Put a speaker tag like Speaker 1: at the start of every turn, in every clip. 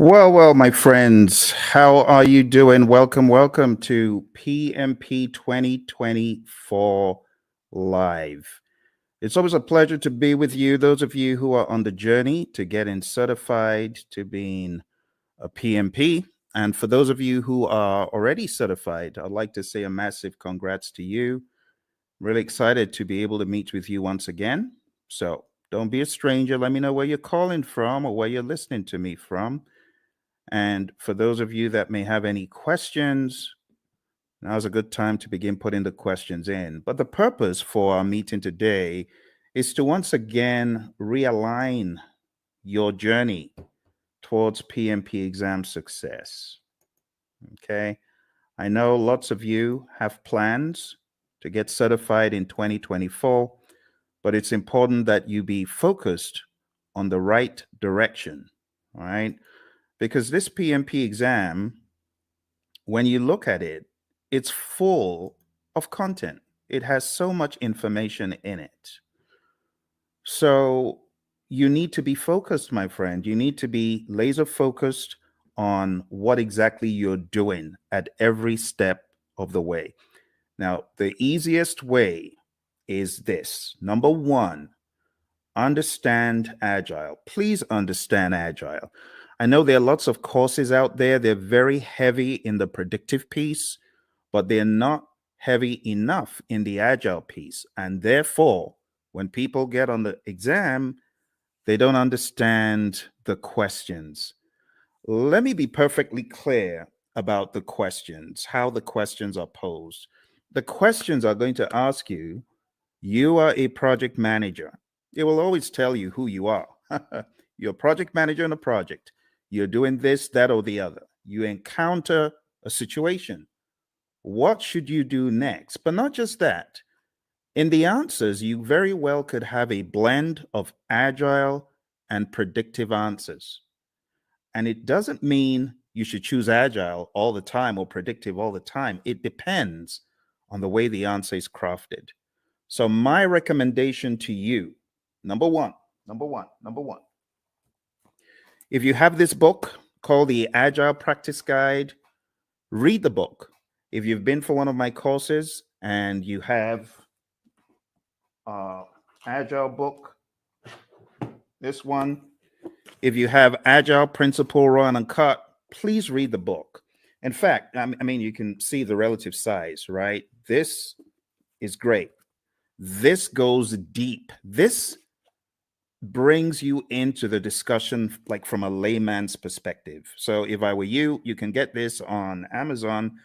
Speaker 1: Well, my friends, how are you doing? Welcome to PMP 2024 Live. It's always a pleasure to be with you, those of you who are on the journey to getting certified to being a PMP. And for those of you who are already certified, I'd like to say a massive congrats to you. Really excited to be able to meet with you once again. So don't be a stranger. Let me know where you're calling from or where you're listening to me from. And for those of you that may have any questions, now's a good time to begin putting the questions in. But the purpose for our meeting today is to once again realign your journey towards PMP exam success. Okay. I know lots of you have plans to get certified in 2024, but it's important that you be focused on the right direction. All right. Because this PMP exam, when you look at it, it's full of content. It has so much information in it. So you need to be focused, my friend. You need to be laser focused on what exactly you're doing at every step of the way. Now, the easiest way is this. Number one, understand Agile. Please understand Agile. I know there are lots of courses out there. They're very heavy in the predictive piece, but they're not heavy enough in the Agile piece. And therefore, when people get on the exam, they don't understand the questions. Let me be perfectly clear about the questions, how the questions are posed. The questions are going to ask you, you are a project manager. It will always tell you who you are. You're a project manager in a project. You're doing this, that, or the other. You encounter a situation. What should you do next? But not just that. In the answers, you very well could have a blend of agile and predictive answers. And it doesn't mean you should choose agile all the time or predictive all the time. It depends on the way the answer is crafted. So my recommendation to you, number one, if you have this book called the Agile Practice Guide, read the book. If you've been for one of my courses and you have Agile book, this one, if you have Agile Principle Raw and Uncut, please read the book. In fact, I mean, you can see the relative size, right? This is great. This goes deep. This brings you into the discussion like from a layman's perspective. So if I were you, you can get this on Amazon.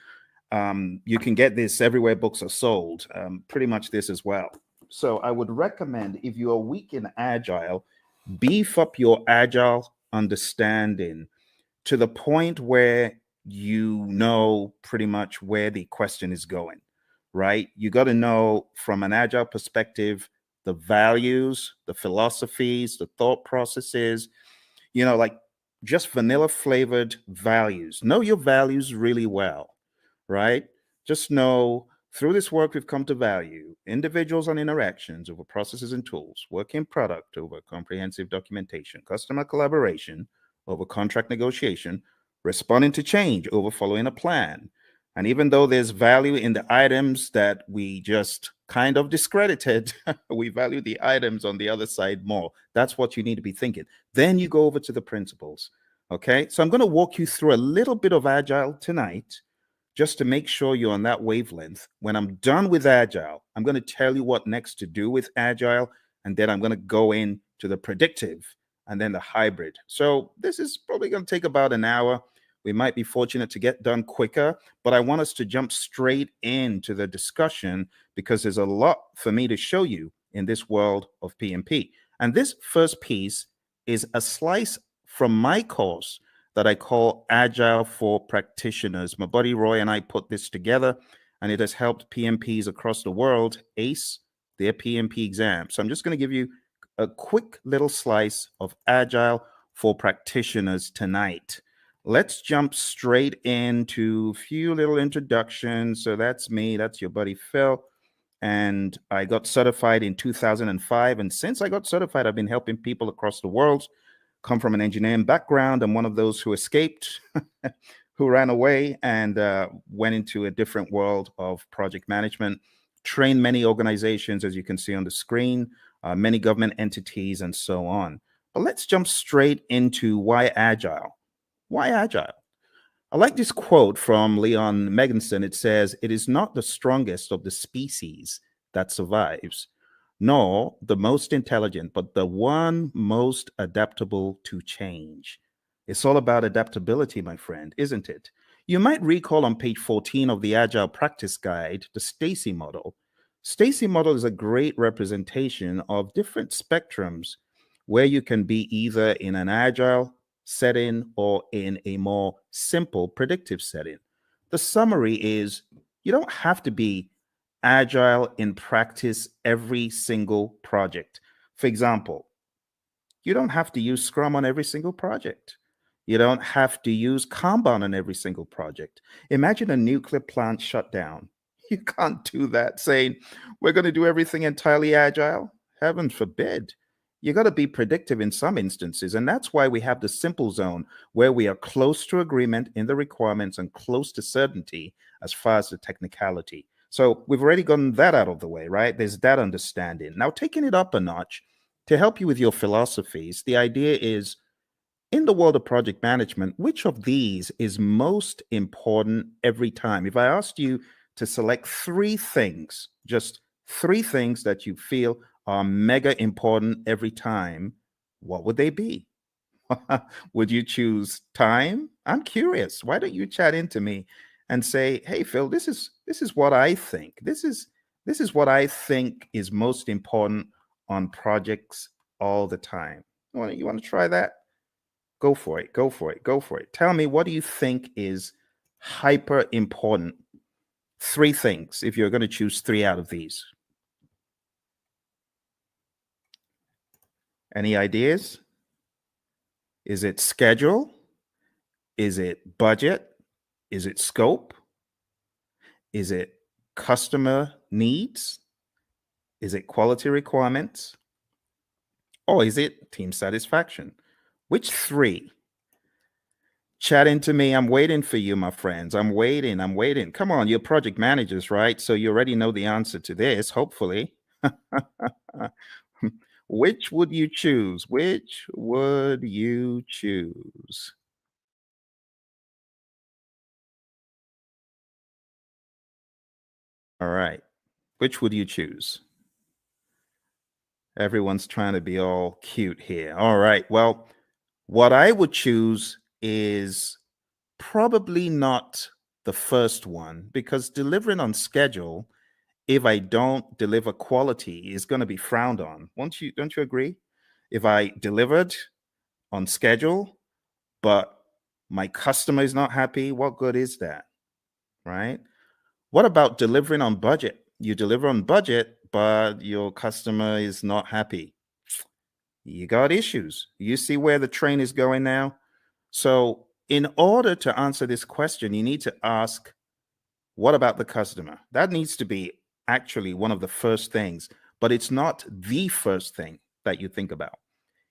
Speaker 1: You can get this everywhere books are sold, pretty much this as well. So I would recommend, if you are weak in Agile, beef up your Agile understanding to the point where you know pretty much where the question is going, right? You got to know from an Agile perspective the values, the philosophies, the thought processes, like just vanilla flavored values. Know your values really well, right? Just know through this work, we've come to value individuals and interactions over processes and tools, work in product over comprehensive documentation, customer collaboration over contract negotiation, responding to change over following a plan. And even though there's value in the items that we just kind of discredited, we value the items on the other side more. That's what you need to be thinking. Then you go over to the principles. Okay. So I'm going to walk you through a little bit of Agile tonight, just to make sure you're on that wavelength. When I'm done with Agile, I'm going to tell you what next to do with Agile. And then I'm going to go into the predictive and then the hybrid. So this is probably going to take about an hour. We might be fortunate to get done quicker, but I want us to jump straight into the discussion because there's a lot for me to show you in this world of PMP. And this first piece is a slice from my course that I call Agile for Practitioners. My buddy Roy and I put this together, and it has helped PMPs across the world ace their PMP exam. So I'm just going to give you a quick little slice of Agile for Practitioners tonight. Let's jump straight into a few little introductions. So that's me. That's your buddy Phil. And I got certified in 2005. And since I got certified, I've been helping people across the world come from an engineering background. I'm one of those who escaped, who ran away and went into a different world of project management, trained many organizations, as you can see on the screen, many government entities, and so on. But let's jump straight into why agile. Why agile? I like this quote from Leon Meganson. It says, "It is not the strongest of the species that survives, nor the most intelligent, but the one most adaptable to change." It's all about adaptability, my friend, isn't it? You might recall on page 14 of the Agile Practice Guide, the Stacy model. Stacy model is a great representation of different spectrums where you can be either in an agile setting or in a more simple predictive setting. The summary is you don't have to be agile in practice every single project. For example, you don't have to use Scrum on every single project. You don't have to use Kanban on every single project. Imagine a nuclear plant shutdown. You can't do that saying, we're going to do everything entirely agile. Heaven forbid. You got to be predictive in some instances. And that's why we have the simple zone where we are close to agreement in the requirements and close to certainty as far as the technicality. So we've already gotten that out of the way, right? There's that understanding. Now, taking it up a notch to help you with your philosophies, the idea is in the world of project management, which of these is most important every time? If I asked you to select three things, just three things that you feel are mega important every time, what would they be? Would you choose time? I'm curious. Why don't you chat into me and say, "Hey, Phil, this is what I think. This is what I think is most important on projects all the time." You want to try that? Go for it. Go for it. Go for it. Tell me, what do you think is hyper important? Three things, if you're going to choose three out of these. Any ideas? Is it schedule? Is it budget? Is it scope? Is it customer needs? Is it quality requirements? Or is it team satisfaction? Which three? Chat into me. I'm waiting for you, my friends. I'm waiting. I'm waiting. Come on, you're project managers, right? So you already know the answer to this, hopefully. Which would you choose? Which would you choose? All right. Which would you choose? Everyone's trying to be all cute here. All right. Well, what I would choose is probably not the first one because delivering on schedule, if I don't deliver quality, is going to be frowned on. Don't you agree? If I delivered on schedule, but my customer is not happy, what good is that? Right? What about delivering on budget? You deliver on budget, but your customer is not happy. You got issues. You see where the train is going now? So, in order to answer this question, you need to ask, what about the customer? That needs to be actually one of the first things, but it's not the first thing that you think about.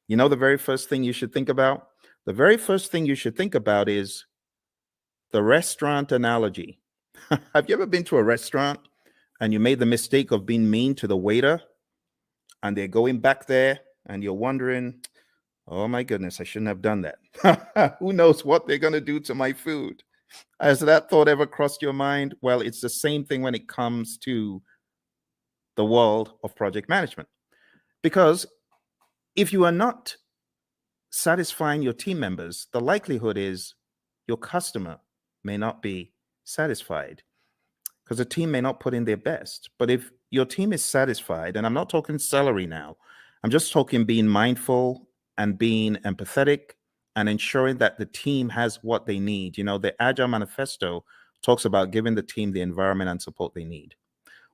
Speaker 1: You know, the very first thing you should think about? The very first thing you should think about is the restaurant analogy. Have you ever been to a restaurant and you made the mistake of being mean to the waiter and they're going back there and you're wondering, oh my goodness, I shouldn't have done that. Who knows what they're going to do to my food? Has that thought ever crossed your mind? Well, it's the same thing when it comes to the world of project management. Because if you are not satisfying your team members, the likelihood is your customer may not be satisfied because the team may not put in their best. But if your team is satisfied, and I'm not talking salary now, I'm just talking being mindful and being empathetic and ensuring that the team has what they need. You know, the Agile Manifesto talks about giving the team the environment and support they need.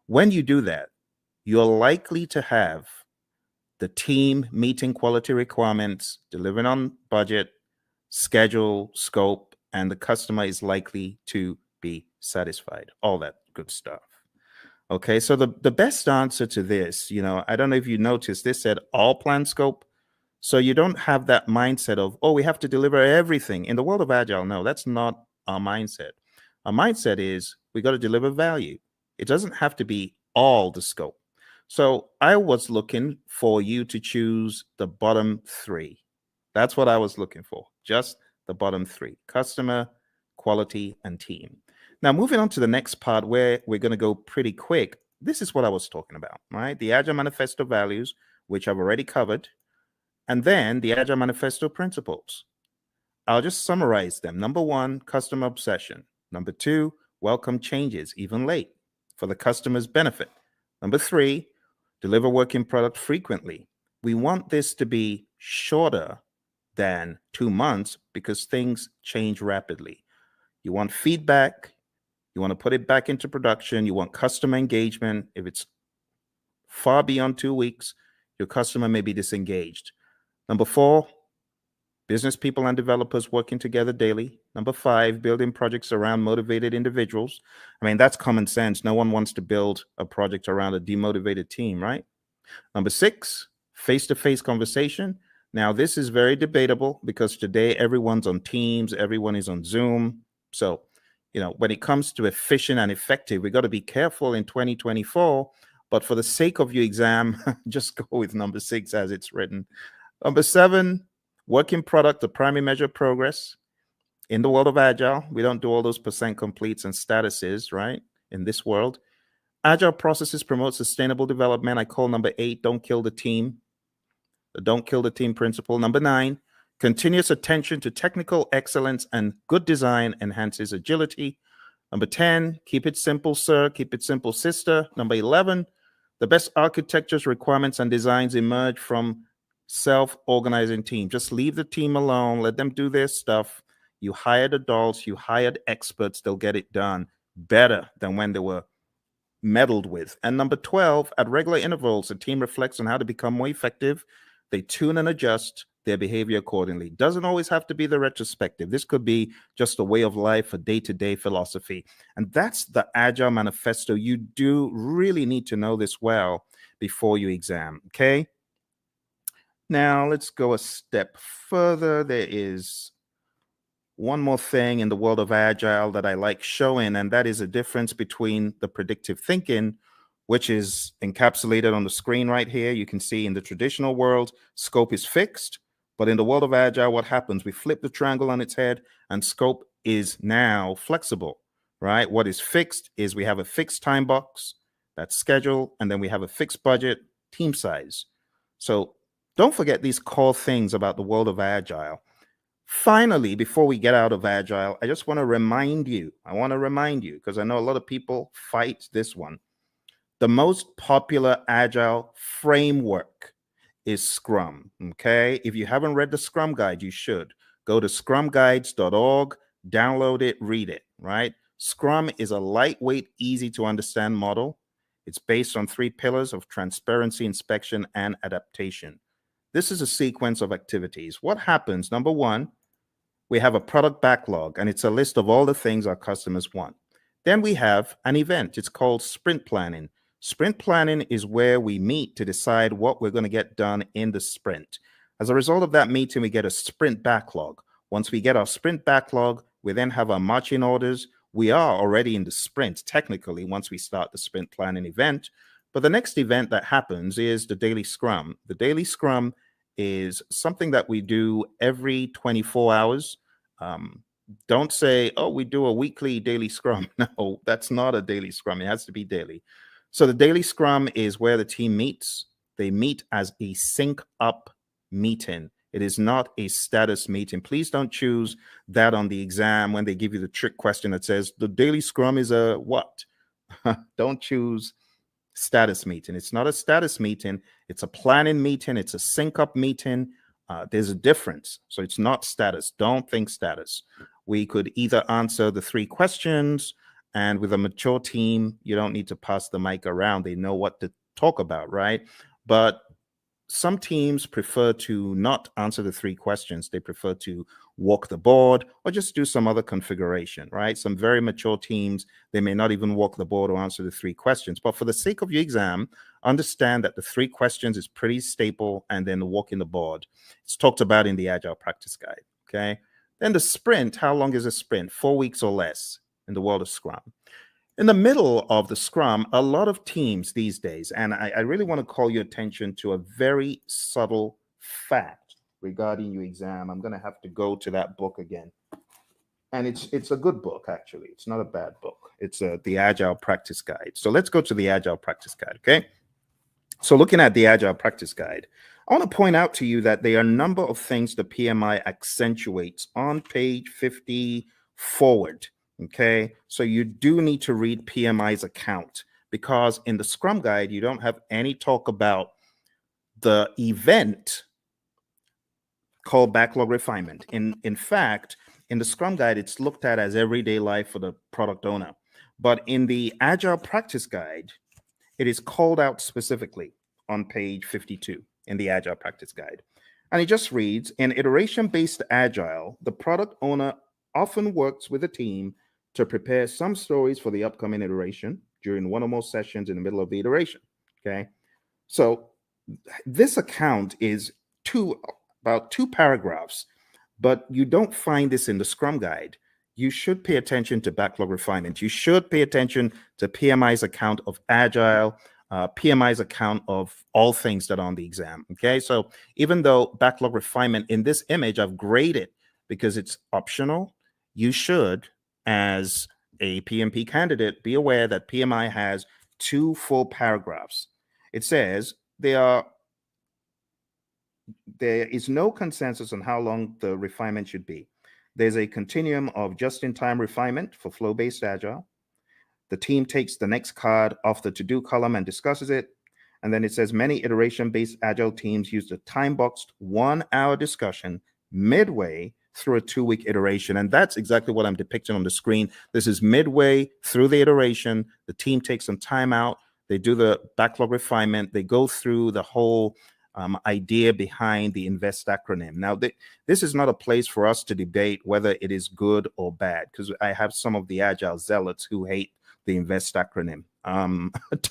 Speaker 1: When you do that, you're likely to have the team meeting quality requirements, delivering on budget, schedule, scope, and the customer is likely to be satisfied. All that good stuff. Okay, so the best answer to this, I don't know if you noticed, this said all plan scope. So you don't have that mindset of, oh, we have to deliver everything. In the world of Agile, no, that's not our mindset. Our mindset is we got to deliver value. It doesn't have to be all the scope. So I was looking for you to choose the bottom three. That's what I was looking for, just the bottom three: customer, quality, and team. Now, moving on to the next part where we're going to go pretty quick. This is what I was talking about, right? The Agile Manifesto values, which I've already covered, and then the Agile Manifesto principles. I'll just summarize them. Number one, customer obsession. Number two, welcome changes, even late, for the customer's benefit. Number three, deliver working product frequently. We want this to be shorter than 2 months because things change rapidly. You want feedback. You want to put it back into production. You want customer engagement. If it's far beyond 2 weeks, your customer may be disengaged. Number four, business people and developers working together daily. Number five, building projects around motivated individuals. I mean, that's common sense. No one wants to build a project around a demotivated team, right? Number six, face-to-face conversation. Now, this is very debatable because today everyone's on Teams, everyone is on Zoom. So, when it comes to efficient and effective, we got to be careful in 2024. But for the sake of your exam, just go with number six as it's written. Number seven, working product, the primary measure of progress. In the world of Agile, we don't do all those percent completes and statuses, right? In this world, Agile processes promote sustainable development. I call number 8, don't kill the team. The don't kill the team principle. Number 9, continuous attention to technical excellence and good design enhances agility. Number 10, keep it simple, sir. Keep it simple, sister. Number 11, the best architectures, requirements, and designs emerge from self-organizing team. Just leave the team alone. Let them do their stuff. You hired adults. You hired experts. They'll get it done better than when they were meddled with. And number 12, at regular intervals, the team reflects on how to become more effective. They tune and adjust their behavior accordingly. Doesn't always have to be the retrospective. This could be just a way of life, a day-to-day philosophy. And that's the Agile Manifesto. You do really need to know this well before you exam, okay? Now, let's go a step further. There is one more thing in the world of Agile that I like showing, and that is a difference between the predictive thinking, which is encapsulated on the screen right here. You can see in the traditional world, scope is fixed, but in the world of Agile, what happens? We flip the triangle on its head, and scope is now flexible, right? What is fixed is we have a fixed time box, that's schedule, and then we have a fixed budget, team size. So don't forget these core things about the world of Agile. Finally, before we get out of Agile, I just want to remind you, because I know a lot of people fight this one. The most popular Agile framework is Scrum, okay? If you haven't read the Scrum Guide, you should. Go to scrumguides.org, download it, read it, right? Scrum is a lightweight, easy to understand model. It's based on 3 pillars of transparency, inspection, and adaptation. This is a sequence of activities. What happens? Number 1, we have a product backlog, and it's a list of all the things our customers want. Then we have an event. It's called sprint planning. Sprint planning is where we meet to decide what we're going to get done in the sprint. As a result of that meeting, we get a sprint backlog. Once we get our sprint backlog, we then have our marching orders. We are already in the sprint, technically, once we start the sprint planning event. But the next event that happens is the daily scrum. The daily scrum is something that we do every 24 hours. Don't say, oh, we do a weekly daily scrum. No, that's not a daily scrum. It has to be daily. So the daily scrum is where the team meets. They meet as a sync up meeting. It is not a status meeting. Please don't choose that on the exam when they give you the trick question that says the daily scrum is a what? Don't choose status meeting. It's not a status meeting. It's a planning meeting. It's a sync up meeting. There's a difference. So it's not status. Don't think status. We could either answer the 3 questions, and with a mature team, you don't need to pass the mic around. They know what to talk about, right? But some teams prefer to not answer the 3 questions. They prefer to walk the board or just do some other configuration, right? Some very mature teams, they may not even walk the board or answer the 3 questions. But for the sake of your exam, understand that the 3 questions is pretty staple, and then the walking the board. It's talked about in the Agile Practice Guide, okay? Then the sprint, how long is a sprint? 4 weeks or less in the world of Scrum. In the middle of the Scrum, a lot of teams these days, and I really want to call your attention to a very subtle fact regarding your exam. I'm going to have to go to that book again. And it's a good book, actually. It's not a bad book. It's the Agile Practice Guide. So let's go to the Agile Practice Guide, okay? So looking at the Agile Practice Guide, I want to point out to you that there are a number of things the PMI accentuates on page 50 forward. Okay, so you do need to read PMI's account, because in the Scrum Guide, you don't have any talk about the event called backlog refinement. In fact, in the Scrum Guide, it's looked at as everyday life for the product owner. But in the Agile Practice Guide, it is called out specifically on page 52 in the Agile Practice Guide. And it just reads, in iteration-based Agile, the product owner often works with a team to prepare some stories for the upcoming iteration during one or more sessions in the middle of the iteration, okay? So this account is about 2 paragraphs, but you don't find this in the Scrum Guide. You should pay attention to backlog refinement. You should pay attention to PMI's account of Agile, PMI's account of all things that are on the exam, okay? So even though backlog refinement in this image I've graded because it's optional, you should, as a PMP candidate, be aware that PMI has 2 full paragraphs. It says there is no consensus on how long the refinement should be. There's a continuum of just-in-time refinement for flow-based Agile. The team takes the next card off the to-do column and discusses it. And then it says many iteration-based Agile teams use the time-boxed 1-hour discussion midway through a 2-week iteration. And that's exactly what I'm depicting on the screen. This is midway through the iteration. The team takes some time out. They do the backlog refinement. They go through the whole idea behind the INVEST acronym. Now, this is not a place for us to debate whether it is good or bad, because I have some of the Agile zealots who hate the INVEST acronym.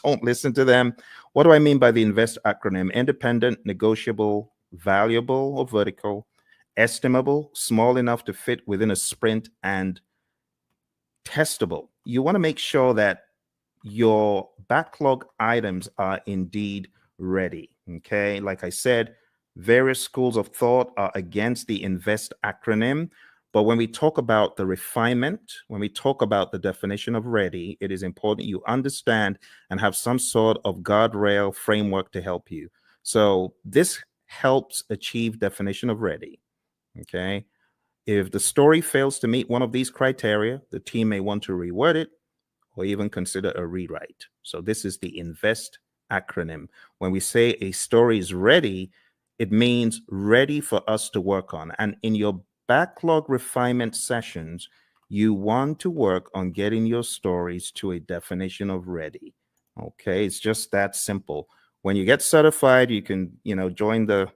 Speaker 1: Don't listen to them. What do I mean by the INVEST acronym? Independent, negotiable, valuable or vertical, estimable, small enough to fit within a sprint, and testable. You want to make sure that your backlog items are indeed ready. Okay, like I said, various schools of thought are against the INVEST acronym. But when we talk about the refinement, when we talk about the definition of ready, it is important you understand and have some sort of guardrail framework to help you. So this helps achieve definition of ready. Okay. If the story fails to meet one of these criteria, the team may want to reword it or even consider a rewrite. So this is the INVEST acronym. When we say a story is ready, it means ready for us to work on. And in your backlog refinement sessions, you want to work on getting your stories to a definition of ready. Okay, it's just that simple. When you get certified, you can, join the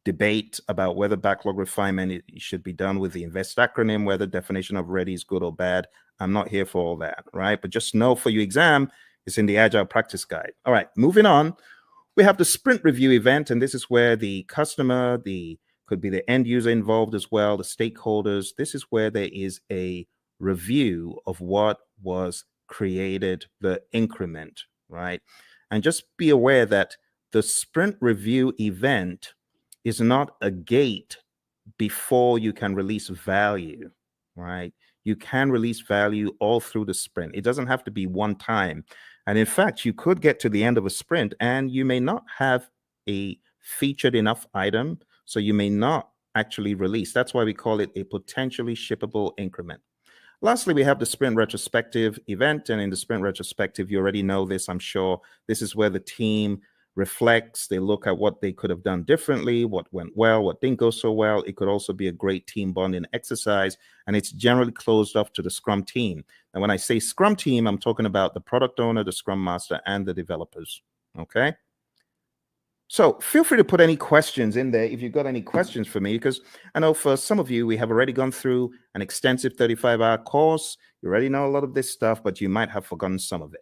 Speaker 1: debate about whether backlog refinement should be done with the INVEST acronym, whether definition of ready is good or bad. I'm not here for all that, right? But just know for your exam, it's in the Agile Practice Guide. All right, moving on. We have the sprint review event, and this is where the customer, could be the end user involved as well, the stakeholders. This is where there is a review of what was created, the increment, right? And just be aware that the sprint review event is not a gate before you can release value, right? You can release value all through the sprint. It doesn't have to be one time. And in fact, you could get to the end of a sprint and you may not have a featured enough item, so you may not actually release. That's why we call it a potentially shippable increment. Lastly, we have the sprint retrospective event. And in the sprint retrospective, you already know this, I'm sure. This is where the team reflects, they look at what they could have done differently, what went well, what didn't go so well. It could also be a great team bonding exercise, and it's generally closed off to the Scrum team. And when I say Scrum team, I'm talking about the product owner, the Scrum master, and the developers, okay? So feel free to put any questions in there if you've got any questions for me, because I know for some of you, we have already gone through an extensive 35-hour course. You already know a lot of this stuff, but you might have forgotten some of it.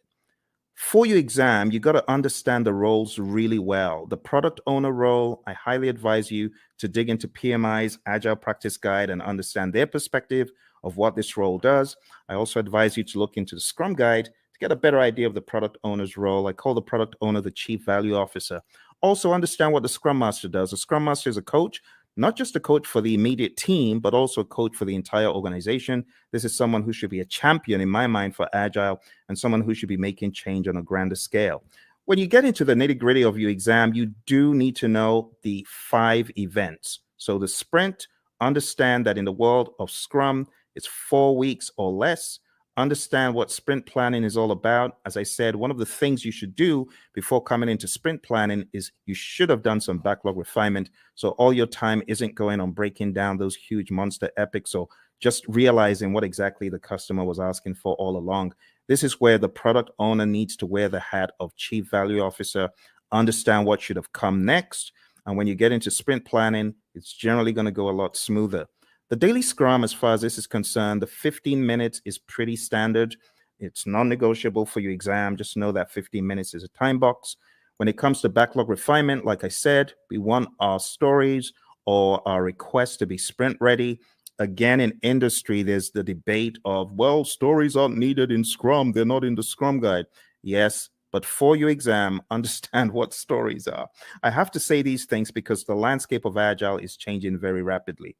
Speaker 1: For your exam, you got to understand the roles really well. The product owner role, I highly advise you to dig into PMI's Agile Practice Guide and understand their perspective of what this role does. I also advise you to look into the Scrum Guide to get a better idea of the product owner's role. I call the product owner the Chief Value Officer. Also understand what the Scrum Master does. The Scrum Master is a coach, not just a coach for the immediate team, but also a coach for the entire organization. This is someone who should be a champion in my mind for Agile and someone who should be making change on a grander scale. When you get into the nitty-gritty of your exam, you do need to know the 5 events. So the sprint, understand that in the world of Scrum, it's 4 weeks or less. Understand what sprint planning is all about. As I said, one of the things you should do before coming into sprint planning is you should have done some backlog refinement. So all your time isn't going on breaking down those huge monster epics or just realizing what exactly the customer was asking for all along. This is where the product owner needs to wear the hat of Chief Value Officer, understand what should have come next. And when you get into sprint planning, it's generally going to go a lot smoother. The daily scrum, as far as this is concerned, the 15 minutes is pretty standard. It's non-negotiable for your exam. Just know that 15 minutes is a time box. When it comes to backlog refinement, like I said, we want our stories or our requests to be sprint ready. Again, in industry, there's the debate of, well, stories aren't needed in Scrum. They're not in the Scrum Guide. Yes, but for your exam, understand what stories are. I have to say these things because the landscape of Agile is changing very rapidly.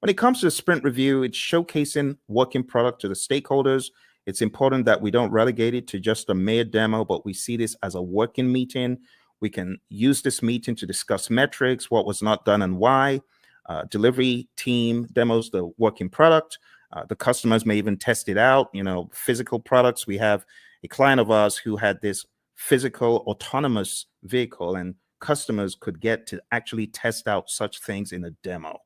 Speaker 1: When it comes to the sprint review, it's showcasing working product to the stakeholders. It's important that we don't relegate it to just a mere demo, but we see this as a working meeting. We can use this meeting to discuss metrics, what was not done and why. Delivery team demos the working product. The customers may even test it out. Physical products. We have a client of ours who had this physical autonomous vehicle, and customers could get to actually test out such things in a demo.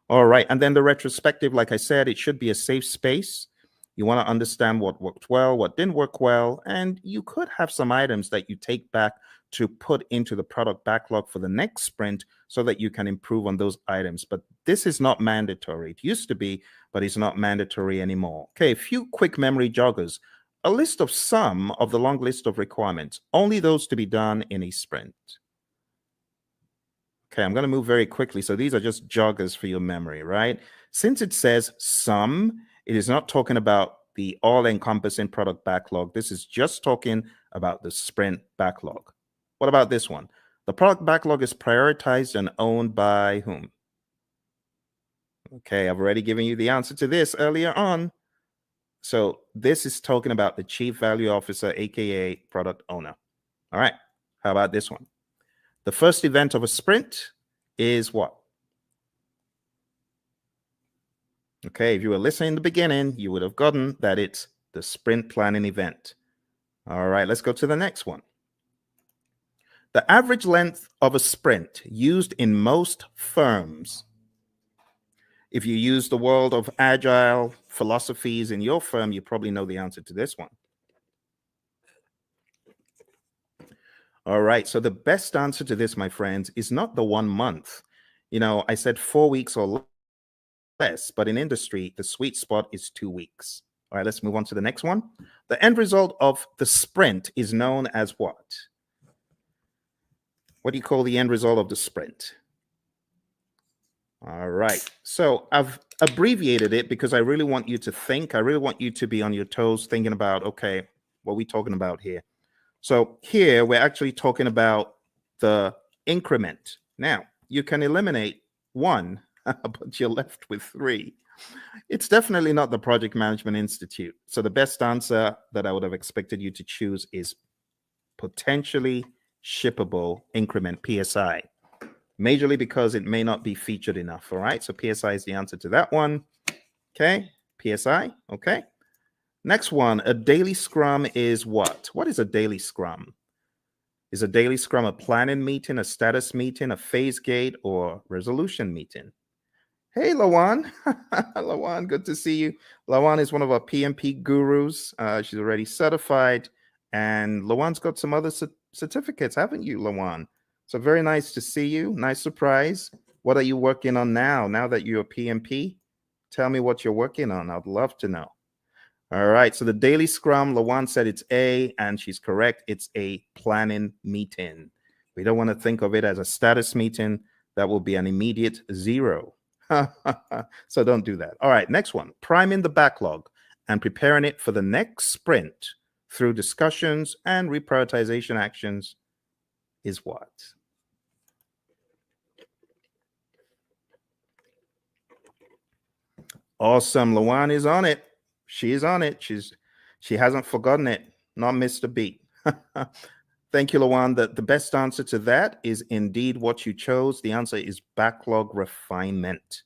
Speaker 1: All right. And then the retrospective, like I said, it should be a safe space. You want to understand what worked well, what didn't work well, and you could have some items that you take back to put into the product backlog for the next sprint so that you can improve on those items. But this is not mandatory. It used to be, but it's not mandatory anymore. Okay, a few quick memory joggers. A list of some of the long list of requirements, only those to be done in a sprint. Okay, I'm going to move very quickly. So these are just joggers for your memory, right? Since it says some, it is not talking about the all-encompassing product backlog. This is just talking about the sprint backlog. What about this one? The product backlog is prioritized and owned by whom? Okay, I've already given you the answer to this earlier on. So this is talking about the Chief Value Officer, aka product owner. All right, how about this one? The first event of a sprint is what? Okay, if you were listening in the beginning, you would have gotten that it's the sprint planning event. All right, let's go to the next one. The average length of a sprint used in most firms. If you use the world of Agile philosophies in your firm, you probably know the answer to this one. All right, so the best answer to this, my friends, is not the 1 month. I said 4 weeks or less, but in industry, the sweet spot is 2 weeks. All right, let's move on to the next one. The end result of the sprint is known as what? What do you call the end result of the sprint? All right, so I've abbreviated it because I really want you to think. I really want you to be on your toes thinking about, okay, what are we talking about here? So here we're actually talking about the increment. Now, you can eliminate 1, but you're left with 3. It's definitely not the Project Management Institute. So the best answer that I would have expected you to choose is potentially shippable increment, PSI. Majorly because it may not be featured enough. All right, so PSI is the answer to that one. Okay, PSI. Okay. Next one, a daily scrum is what? What is a daily scrum? Is a daily scrum a planning meeting, a status meeting, a phase gate, or resolution meeting? Hey, Lawan. Lawan, good to see you. Lawan is one of our PMP gurus. She's already certified. And Lawan's got some other certificates, haven't you, Lawan? So very nice to see you. Nice surprise. What are you working on now that you're a PMP? Tell me what you're working on. I'd love to know. All right. So the daily scrum, Lawan said it's A, and she's correct. It's a planning meeting. We don't want to think of it as a status meeting. That will be an immediate 0. So don't do that. All right. Next one, priming the backlog and preparing it for the next sprint through discussions and reprioritization actions is what? Awesome. Lawan is on it. She is on it. She hasn't forgotten it. Not missed a beat. Thank you, Lawan. The best answer to that is indeed what you chose. The answer is backlog refinement.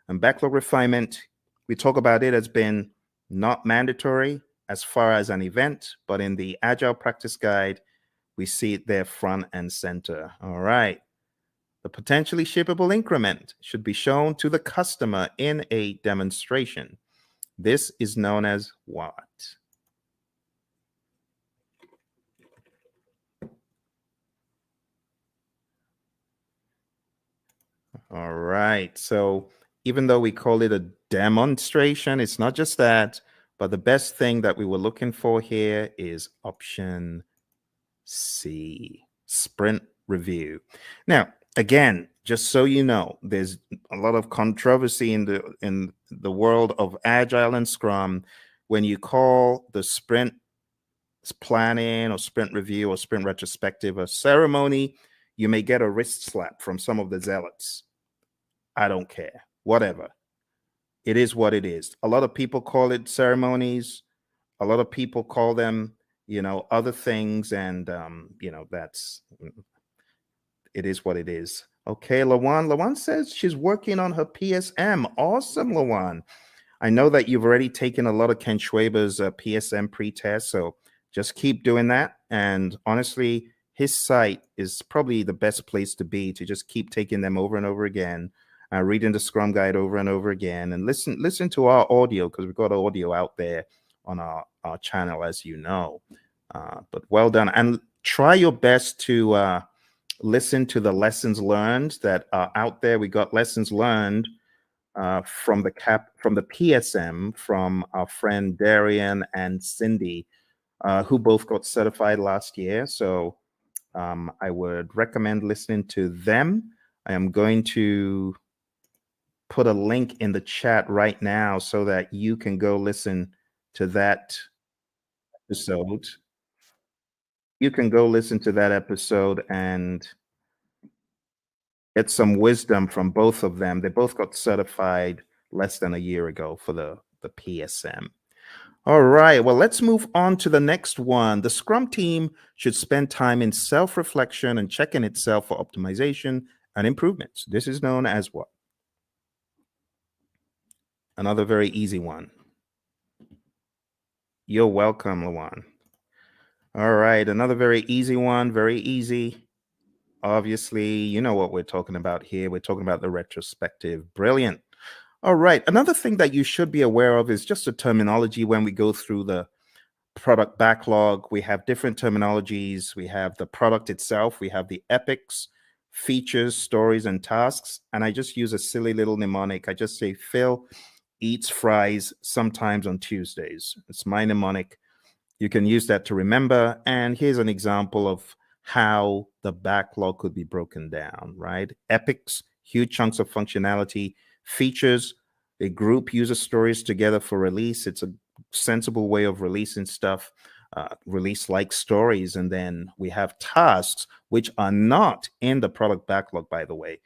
Speaker 1: And backlog refinement, we talk about it as being not mandatory as far as an event, but in the Agile Practice Guide, we see it there front and center. All right. The potentially shippable increment should be shown to the customer in a demonstration. This is known as what? All right. So even though we call it a demonstration, it's not just that, but the best thing that we were looking for here is option C, sprint review. Now, again, just so you know, there's a lot of controversy in the world of Agile and Scrum when you call the sprint planning or sprint review or sprint retrospective a ceremony. You may get a wrist slap from some of the zealots. I don't care. Whatever. It is what it is. A lot of people call it ceremonies. A lot of people call them, other things, and that's it is what it is. Okay, Lawan. Lawan says she's working on her PSM. Awesome, Lawan. I know that you've already taken a lot of Ken Schwaber's PSM pre-test, so just keep doing that. And honestly, his site is probably the best place to be to just keep taking them over and over again, reading the Scrum Guide over and over again, and listen to our audio, because we've got audio out there on our channel, as you know. But well done, and try your best to listen to the lessons learned that are out there. We got lessons learned from the PSM from our friend Darian and Cindy, who both got certified last year. So I would recommend listening to them. I am going to put a link in the chat right now so that you can go listen to that episode. You can go listen to that episode and get some wisdom from both of them. They both got certified less than a year ago for the PSM. All right, well, let's move on to the next one. The Scrum team should spend time in self-reflection and checking itself for optimization and improvements. This is known as what? Another very easy one. You're welcome, Lawan. All right, another very easy one, very easy. Obviously, you know what we're talking about here. We're talking about the retrospective. Brilliant. All right, another thing that you should be aware of is just the terminology when we go through the product backlog. We have different terminologies. We have the product itself. We have the epics, features, stories, and tasks. And I just use a silly little mnemonic. I just say Phil eats fries sometimes on Tuesdays. It's my mnemonic. You can use that to remember. And here's an example of how the backlog could be broken down, right? Epics, huge chunks of functionality. Features, a group uses stories together for release. It's a sensible way of releasing stuff, release like stories. And then we have tasks, which are not in the product backlog, by the way.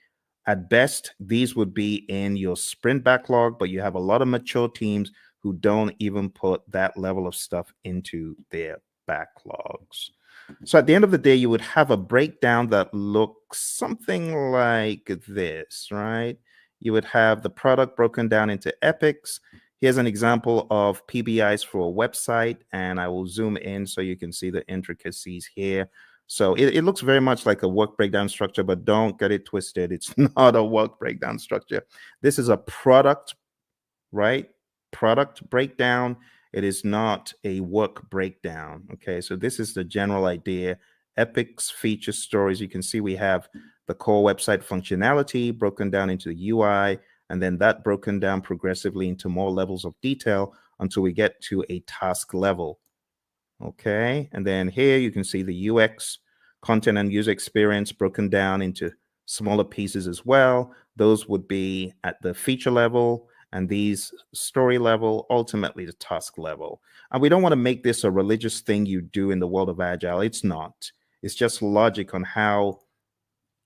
Speaker 1: At best, these would be in your sprint backlog, but you have a lot of mature teams who don't even put that level of stuff into their backlogs. So at the end of the day, you would have a breakdown that looks something like this, right? You would have the product broken down into epics. Here's an example of PBIs for a website, and I will zoom in so you can see the intricacies here. So it looks very much like a work breakdown structure, but don't get it twisted. It's not a work breakdown structure. This is a product, right? Product breakdown. It is not a work breakdown. Okay, so this is the general idea. epics, features, stories. You can see we have the core website functionality broken down into the UI, and then that broken down progressively into more levels of detail until we get to a task level. Okay, and then here you can see the UX, content and user experience broken down into smaller pieces as well. Those would be at the feature level, and these story level, ultimately the task level. And we don't want to make this a religious thing you do in the world of Agile. It's not. It's just logic on how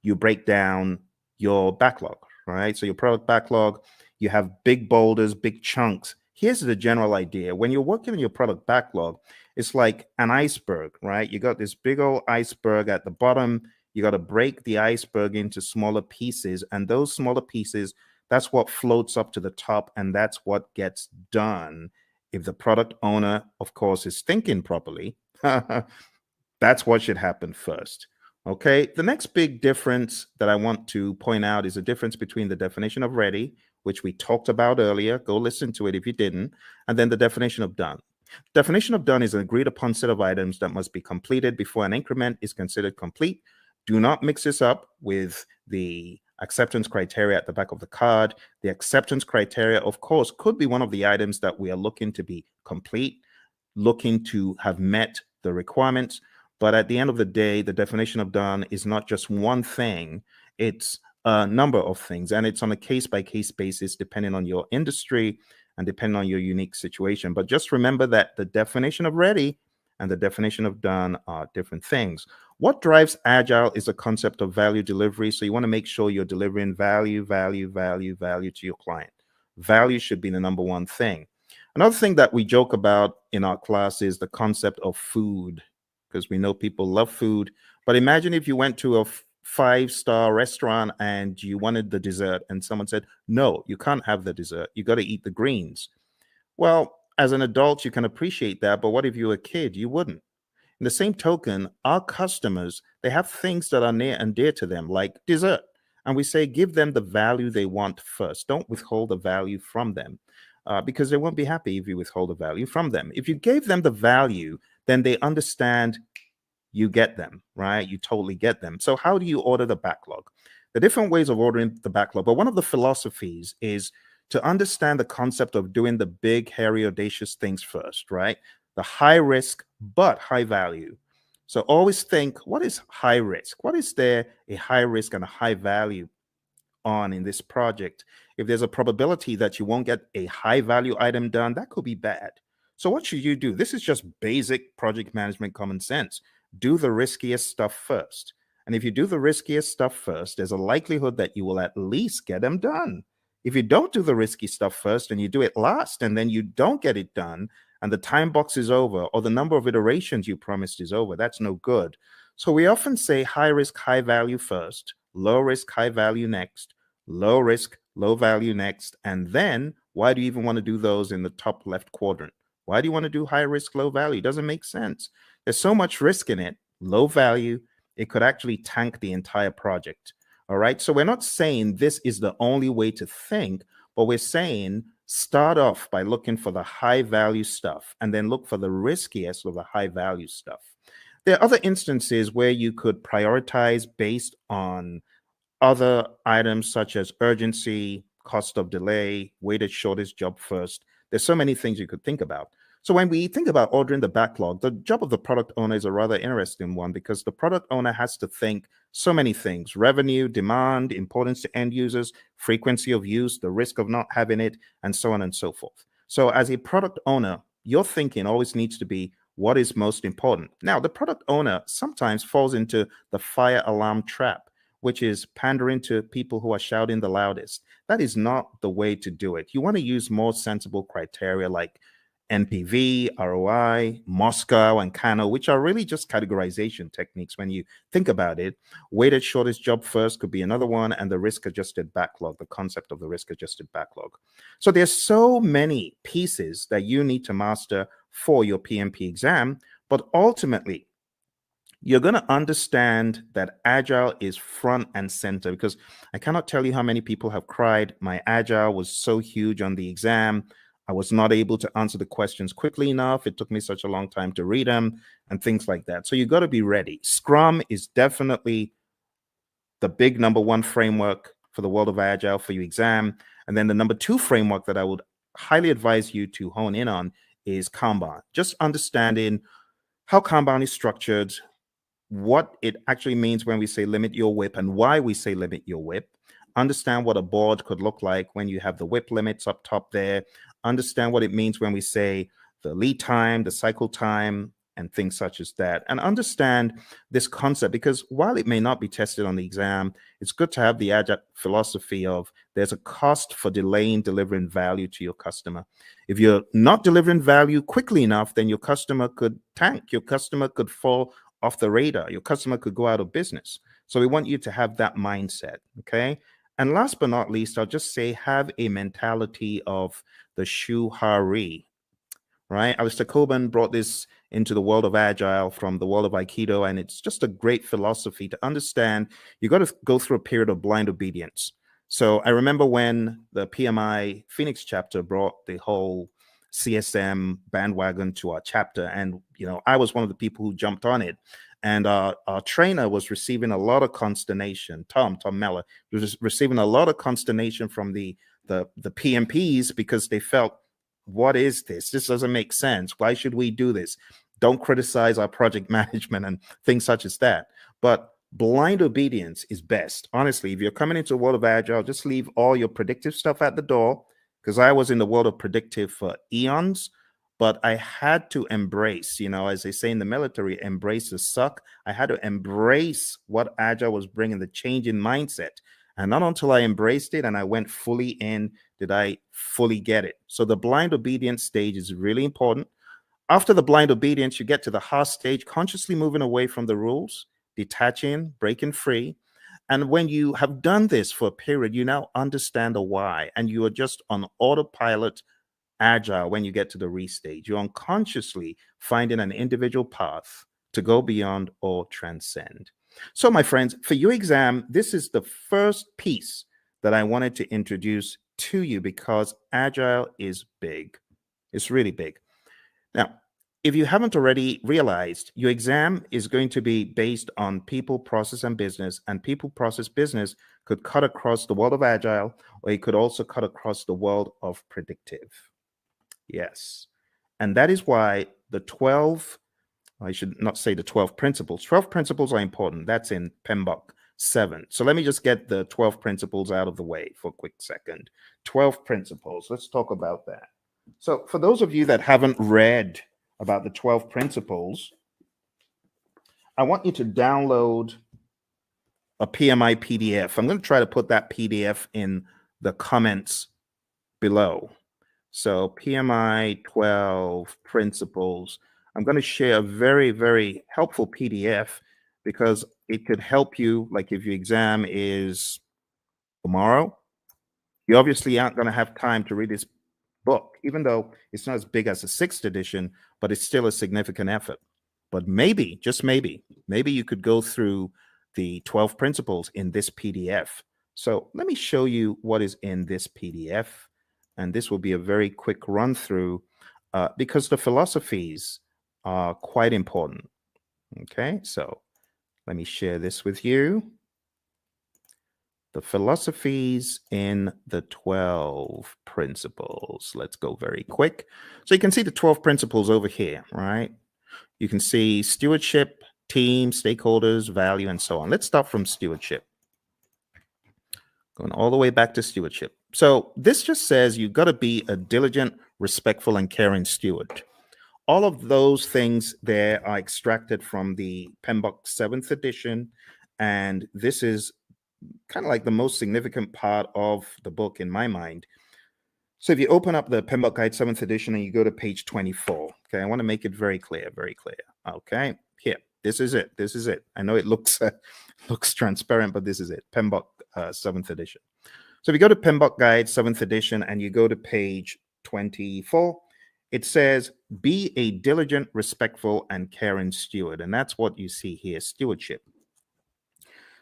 Speaker 1: you break down your backlog, right? So your product backlog, you have big boulders, big chunks. Here's the general idea. When you're working on your product backlog, it's like an iceberg, right? You got this big old iceberg at the bottom. You got to break the iceberg into smaller pieces. And those smaller pieces, that's what floats up to the top. And that's what gets done. If the product owner, of course, is thinking properly, that's what should happen first. Okay, the next big difference that I want to point out is the difference between the definition of ready, which we talked about earlier. Go listen to it if you didn't, and then the definition of done. Definition of done is an agreed upon set of items that must be completed before an increment is considered complete. Do not mix this up with the acceptance criteria at the back of the card. The acceptance criteria, of course, could be one of the items that we are looking to be complete, looking to have met the requirements. But at the end of the day, the definition of done is not just one thing, it's a number of things. And it's on a case-by-case basis, depending on your industry and depending on your unique situation. But just remember that the definition of ready and the definition of done are different things. What drives Agile is a concept of value delivery. So you want to make sure you're delivering value to your client. Value should be the number one thing. Another thing that we joke about in our class is the concept of food, because we know people love food. But imagine if you went to a five-star restaurant and you wanted the dessert and someone said, no, you can't have the dessert. You got to eat the greens. Well, as an adult, you can appreciate that. But what if you were a kid? You wouldn't. In the same token, our customers, they have things that are near and dear to them, like dessert. And we say, give them the value they want first. Don't withhold the value from them. Because they won't be happy if you withhold the value from them. If you gave them the value, then they understand you get them, right? You totally get them. So how do you order the backlog? The different ways of ordering the backlog, but one of the philosophies is to understand the concept of doing the big, hairy, audacious things first, right? The high risk, but high value. So always think, what is high risk? What is there a high risk and a high value on in this project? If there's a probability that you won't get a high value item done, that could be bad. So what should you do? This is just basic project management common sense. Do the riskiest stuff first. And if you do the riskiest stuff first, there's a likelihood that you will at least get them done. If you don't do the risky stuff first and you do it last and then you don't get it done and the time box is over or the number of iterations you promised is over, that's no good. So we often say high risk, high value first, low risk, high value next, low risk, low value next. And then why do you even want to do those in the top left quadrant? Why do you want to do high risk, low value? It doesn't make sense. There's so much risk in it. Low value, it could actually tank the entire project. All right. So we're not saying this is the only way to think, but we're saying start off by looking for the high value stuff and then look for the riskiest of the high value stuff. There are other instances where you could prioritize based on other items such as urgency, cost of delay, weighted shortest job first. There's so many things you could think about. So when we think about ordering the backlog, the job of the product owner is a rather interesting one because the product owner has to think so many things: revenue, demand, importance to end users, frequency of use, the risk of not having it, and so on and so forth. So as a product owner, your thinking always needs to be what is most important. Now, the product owner sometimes falls into the fire alarm trap, which is pandering to people who are shouting the loudest. That is not the way to do it. You want to use more sensible criteria like NPV, ROI, Moscow, and Kano, which are really just categorization techniques when you think about it. Weighted shortest job first could be another one, and the risk-adjusted backlog, the concept of the risk-adjusted backlog. So there's so many pieces that you need to master for your PMP exam, but ultimately, you're going to understand that Agile is front and center, because I cannot tell you how many people have cried, my Agile was so huge on the exam. I was not able to answer the questions quickly enough. It took me such a long time to read them and things like that. So you got to be ready. Scrum is definitely the big number one framework for the world of Agile for your exam. And then the number two framework that I would highly advise you to hone in on is Kanban. Just understanding how Kanban is structured, what it actually means when we say limit your WIP and why we say limit your WIP. Understand what a board could look like when you have the WIP limits up top there. Understand what it means when we say the lead time, the cycle time, and things such as that. And understand this concept, because while it may not be tested on the exam, it's good to have the Agile philosophy of there's a cost for delaying delivering value to your customer. If you're not delivering value quickly enough, then your customer could tank. Your customer could fall off the radar. Your customer could go out of business. So we want you to have that mindset, okay? And last but not least, I'll just say have a mentality of the shuhari, right? Alistair Coburn brought this into the world of Agile from the world of Aikido, and it's just a great philosophy to understand. You got to go through a period of blind obedience. So I remember when the PMI Phoenix chapter brought the whole CSM bandwagon to our chapter, and I was one of the people who jumped on it. And our trainer was receiving a lot of consternation. Tom Meller was receiving a lot of consternation from the PMPs because they felt, what is this? This doesn't make sense. Why should we do this? Don't criticize our project management and things such as that. But blind obedience is best. Honestly, if you're coming into the world of Agile, just leave all your predictive stuff at the door, because I was in the world of predictive for eons, but I had to embrace, as they say in the military, embrace the suck. I had to embrace what Agile was bringing, the change in mindset. And not until I embraced it and I went fully in did I fully get it. So the blind obedience stage is really important. After the blind obedience, you get to the heart stage, consciously moving away from the rules, detaching, breaking free. And when you have done this for a period, you now understand the why, and you are just on autopilot Agile when you get to the restage. You're unconsciously finding an individual path to go beyond or transcend. So, my friends, for your exam, this is the first piece that I wanted to introduce to you because Agile is big. It's really big. Now, if you haven't already realized, your exam is going to be based on people, process, and business. And people, process, business could cut across the world of Agile, or it could also cut across the world of predictive. Yes. And that is why I should not say the 12 principles. 12 principles are important. That's in PMBOK 7. So let me just get the 12 principles out of the way for a quick second. 12 principles. Let's talk about that. So for those of you that haven't read about the 12 principles, I want you to download a PMI PDF. I'm going to try to put that PDF in the comments below. So PMI 12 principles. I'm going to share a very, very helpful PDF because it could help you. Like if your exam is tomorrow, you obviously aren't going to have time to read this book, even though it's not as big as the 6th edition, but it's still a significant effort. But maybe, just maybe you could go through the 12 principles in this PDF. So let me show you what is in this PDF. And this will be a very quick run through because the philosophies are quite important. Okay, so let me share this with you. The philosophies in the 12 principles. Let's go very quick. So you can see the 12 principles over here, right? You can see stewardship, team, stakeholders, value, and so on. Let's start from stewardship. Going all the way back to stewardship. So this just says you've got to be a diligent, respectful, and caring steward. All of those things there are extracted from the PMBOK 7th edition, and this is kind of like the most significant part of the book in my mind. So if you open up the PMBOK Guide 7th edition and you go to page 24, okay, I want to make it very clear, very clear. Okay, here, this is it. This is it. I know it looks transparent, but this is it. PMBOK 7th edition. So if you go to PMBOK Guide 7th edition and you go to page 24, it says, be a diligent, respectful, and caring steward. And that's what you see here, stewardship.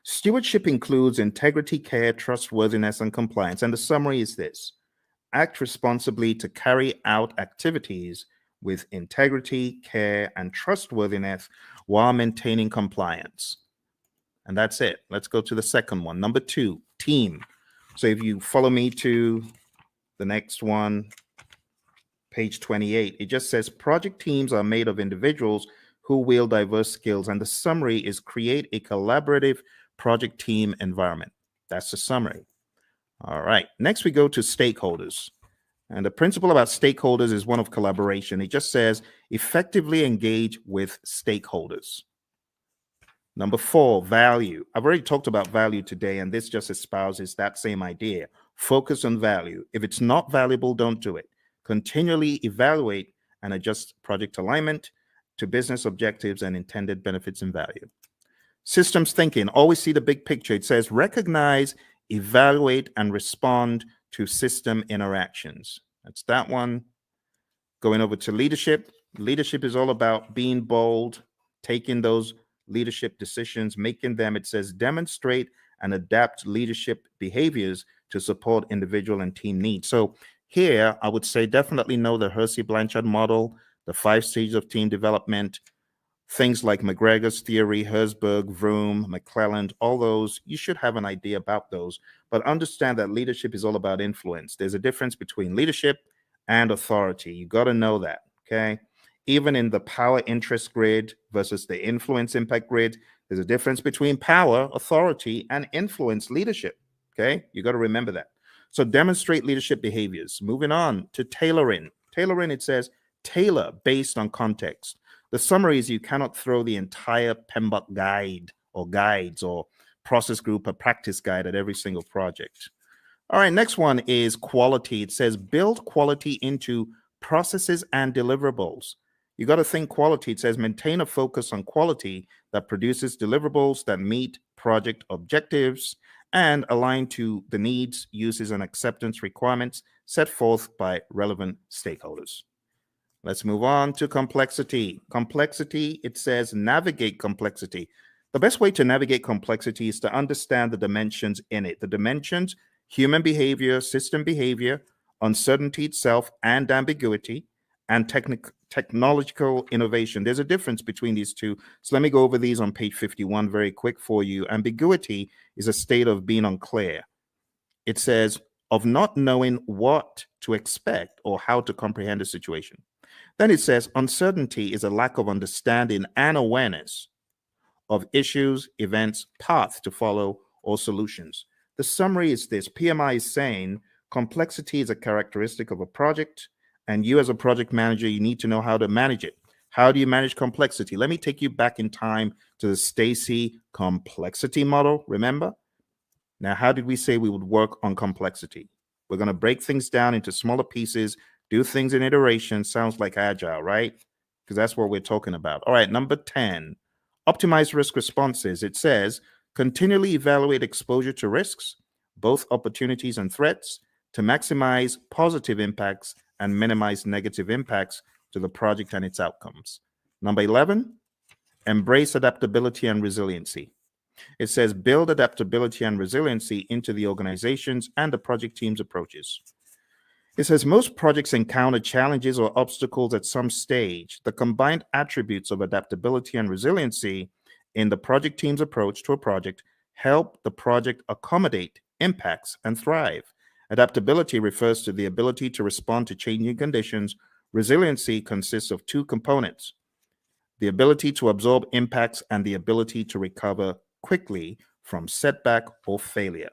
Speaker 1: Stewardship includes integrity, care, trustworthiness, and compliance. And the summary is this: act responsibly to carry out activities with integrity, care, and trustworthiness while maintaining compliance. And that's it. Let's go to the second one. Number 2, team. So if you follow me to the next one, page 28, it just says project teams are made of individuals who wield diverse skills. And the summary is create a collaborative project team environment. That's the summary. All right. Next, we go to stakeholders. And the principle about stakeholders is one of collaboration. It just says effectively engage with stakeholders. Number 4, value. I've already talked about value today, and this just espouses that same idea. Focus on value. If it's not valuable, don't do it. Continually evaluate and adjust project alignment to business objectives and intended benefits and value. Systems thinking. Always see the big picture. It says recognize, evaluate, and respond to system interactions. That's that one. Going over to leadership. Leadership is all about being bold, taking those leadership decisions, making them, it says, demonstrate and adapt leadership behaviors to support individual and team needs. So here, I would say definitely know the Hersey-Blanchard model, the 5 stages of team development, things like McGregor's theory, Herzberg, Vroom, McClelland, all those, you should have an idea about those. But understand that leadership is all about influence. There's a difference between leadership and authority. You got to know that, okay? Even in the power interest grid versus the influence impact grid, there's a difference between power, authority, and influence leadership, okay? You got to remember that. So demonstrate leadership behaviors. Moving on to tailoring. Tailoring, it says, tailor based on context. The summary is you cannot throw the entire PMBOK guide or guides or process group or practice guide at every single project. All right, next one is quality. It says build quality into processes and deliverables. You got to think quality. It says maintain a focus on quality that produces deliverables that meet project objectives and align to the needs, uses, and acceptance requirements set forth by relevant stakeholders. Let's move on to complexity. Complexity, it says navigate complexity. The best way to navigate complexity is to understand the dimensions in it. The dimensions, human behavior, system behavior, uncertainty itself, and ambiguity, and technological innovation. There's a difference between these two. So let me go over these on page 51 very quick for you. Ambiguity is a state of being unclear. It says of not knowing what to expect or how to comprehend a situation. Then it says uncertainty is a lack of understanding and awareness of issues, events, paths to follow, or solutions. The summary is this. PMI is saying complexity is a characteristic of a project, and you as a project manager, you need to know how to manage it. How do you manage complexity? Let me take you back in time to the Stacy complexity model, remember? Now, how did we say we would work on complexity? We're going to break things down into smaller pieces, do things in iteration. Sounds like agile, right? Because that's what we're talking about. All right, number 10, optimize risk responses. It says continually evaluate exposure to risks, both opportunities and threats, to maximize positive impacts and minimize negative impacts to the project and its outcomes. Number 11, embrace adaptability and resiliency. It says build adaptability and resiliency into the organizations and the project team's approaches. It says most projects encounter challenges or obstacles at some stage. The combined attributes of adaptability and resiliency in the project team's approach to a project help the project accommodate impacts and thrive. Adaptability refers to the ability to respond to changing conditions. Resiliency consists of 2 components: the ability to absorb impacts and the ability to recover quickly from setback or failure.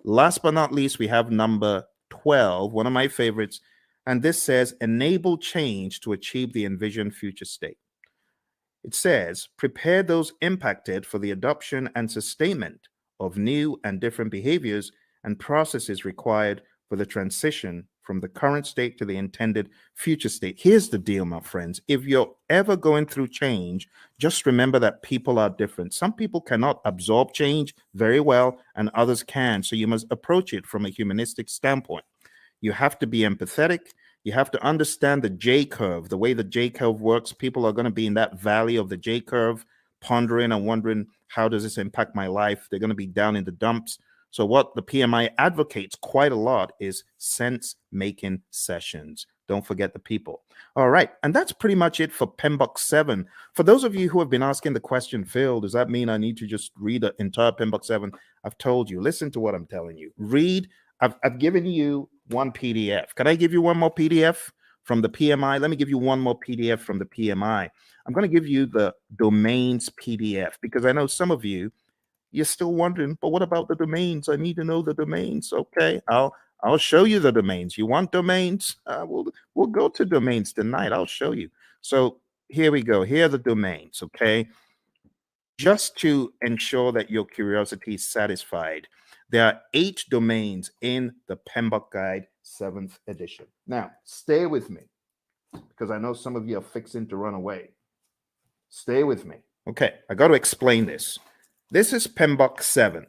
Speaker 1: Last but not least, we have number 12, one of my favorites, and this says enable change to achieve the envisioned future state. It says prepare those impacted for the adoption and sustainment of new and different behaviors and processes required for the transition from the current state to the intended future state. Here's the deal, my friends. If you're ever going through change, just remember that people are different. Some people cannot absorb change very well, and others can. So you must approach it from a humanistic standpoint. You have to be empathetic. You have to understand the J curve, the way the J curve works. People are going to be in that valley of the J curve, pondering and wondering, how does this impact my life? They're going to be down in the dumps. So what the PMI advocates quite a lot is sense-making sessions. Don't forget the people. All right, and that's pretty much it for PMBOK 7. For those of you who have been asking the question, Phil, does that mean I need to just read the entire PMBOK 7? I've told you, listen to what I'm telling you. Read, I've given you one PDF. Can I give you one more PDF from the PMI? Let me give you one more PDF from the PMI. I'm going to give you the domains PDF because I know some of you, you're still wondering, but what about the domains? I need to know the domains. Okay, I'll show you the domains. You want domains? We'll go to domains tonight. I'll show you. So here we go. Here are the domains. Okay, just to ensure that your curiosity is satisfied, there are 8 domains in the PMBOK Guide 7th edition. Now, stay with me because I know some of you are fixing to run away. Stay with me. Okay, I got to explain this. This is PMBOK 7.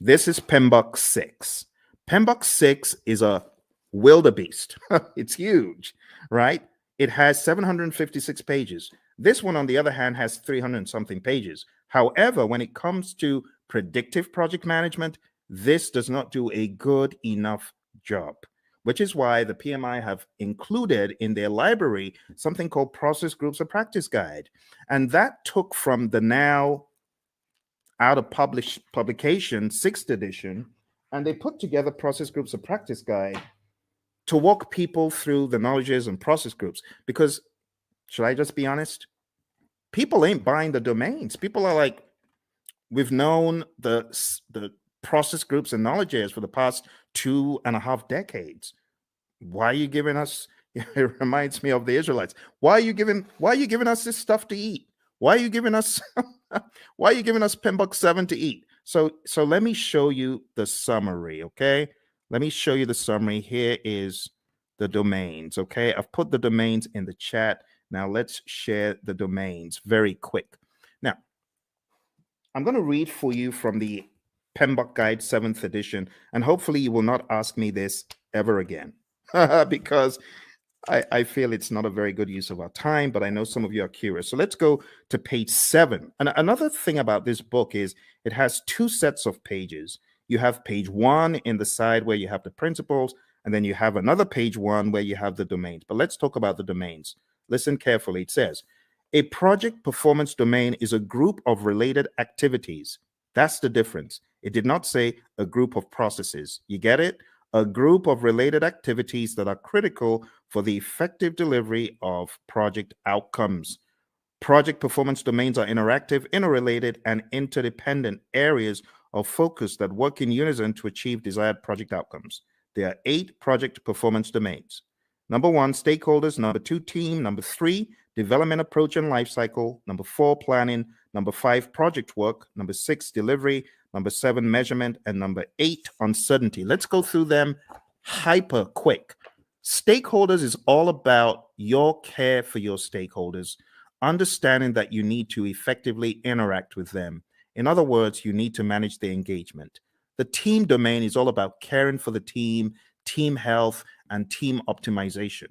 Speaker 1: This is PMBOK 6. PMBOK 6 is a wildebeest. It's huge, right? It has 756 pages. This one, on the other hand, has 300 something pages. However, when it comes to predictive project management, this does not do a good enough job, which is why the PMI have included in their library something called Process Groups of Practice Guide. And that took from the now out of publication 6th edition, and they put together Process Groups of Practice Guide to walk people through the knowledges and process groups. Because, should I just be honest? People ain't buying the domains. People are like, we've known the process groups and knowledge areas for the past 2.5 decades. Why are you giving us? It reminds me of the Israelites. Why are you giving us this stuff to eat? Why are you giving us why are you giving us PMBOK 7 to eat? So let me show you the summary, okay? Let me show you the summary. Here is the domains, okay? I've put the domains in the chat. Now let's share the domains very quick. Now, I'm going to read for you from the PMBOK Guide 7th edition, and hopefully you will not ask me this ever again because I feel it's not a very good use of our time, but I know some of you are curious. So let's go to page 7. And another thing about this book is it has 2 sets of pages. You have page 1 in the side where you have the principles, and then you have another page 1 where you have the domains. But let's talk about the domains. Listen carefully. It says, a project performance domain is a group of related activities. That's the difference. It did not say a group of processes. You get it? A group of related activities that are critical for the effective delivery of project outcomes. Project performance domains are interactive, interrelated, and interdependent areas of focus that work in unison to achieve desired project outcomes. There are 8 project performance domains. Number 1, stakeholders. Number 2, team. Number 3, development approach and lifecycle. Number 4, planning. Number 5, project work. Number 6, delivery. Number 7, measurement. And number 8, uncertainty. Let's go through them hyper quick. Stakeholders is all about your care for your stakeholders, understanding that you need to effectively interact with them. In other words, you need to manage their engagement. The team domain is all about caring for the team, team health, and team optimization.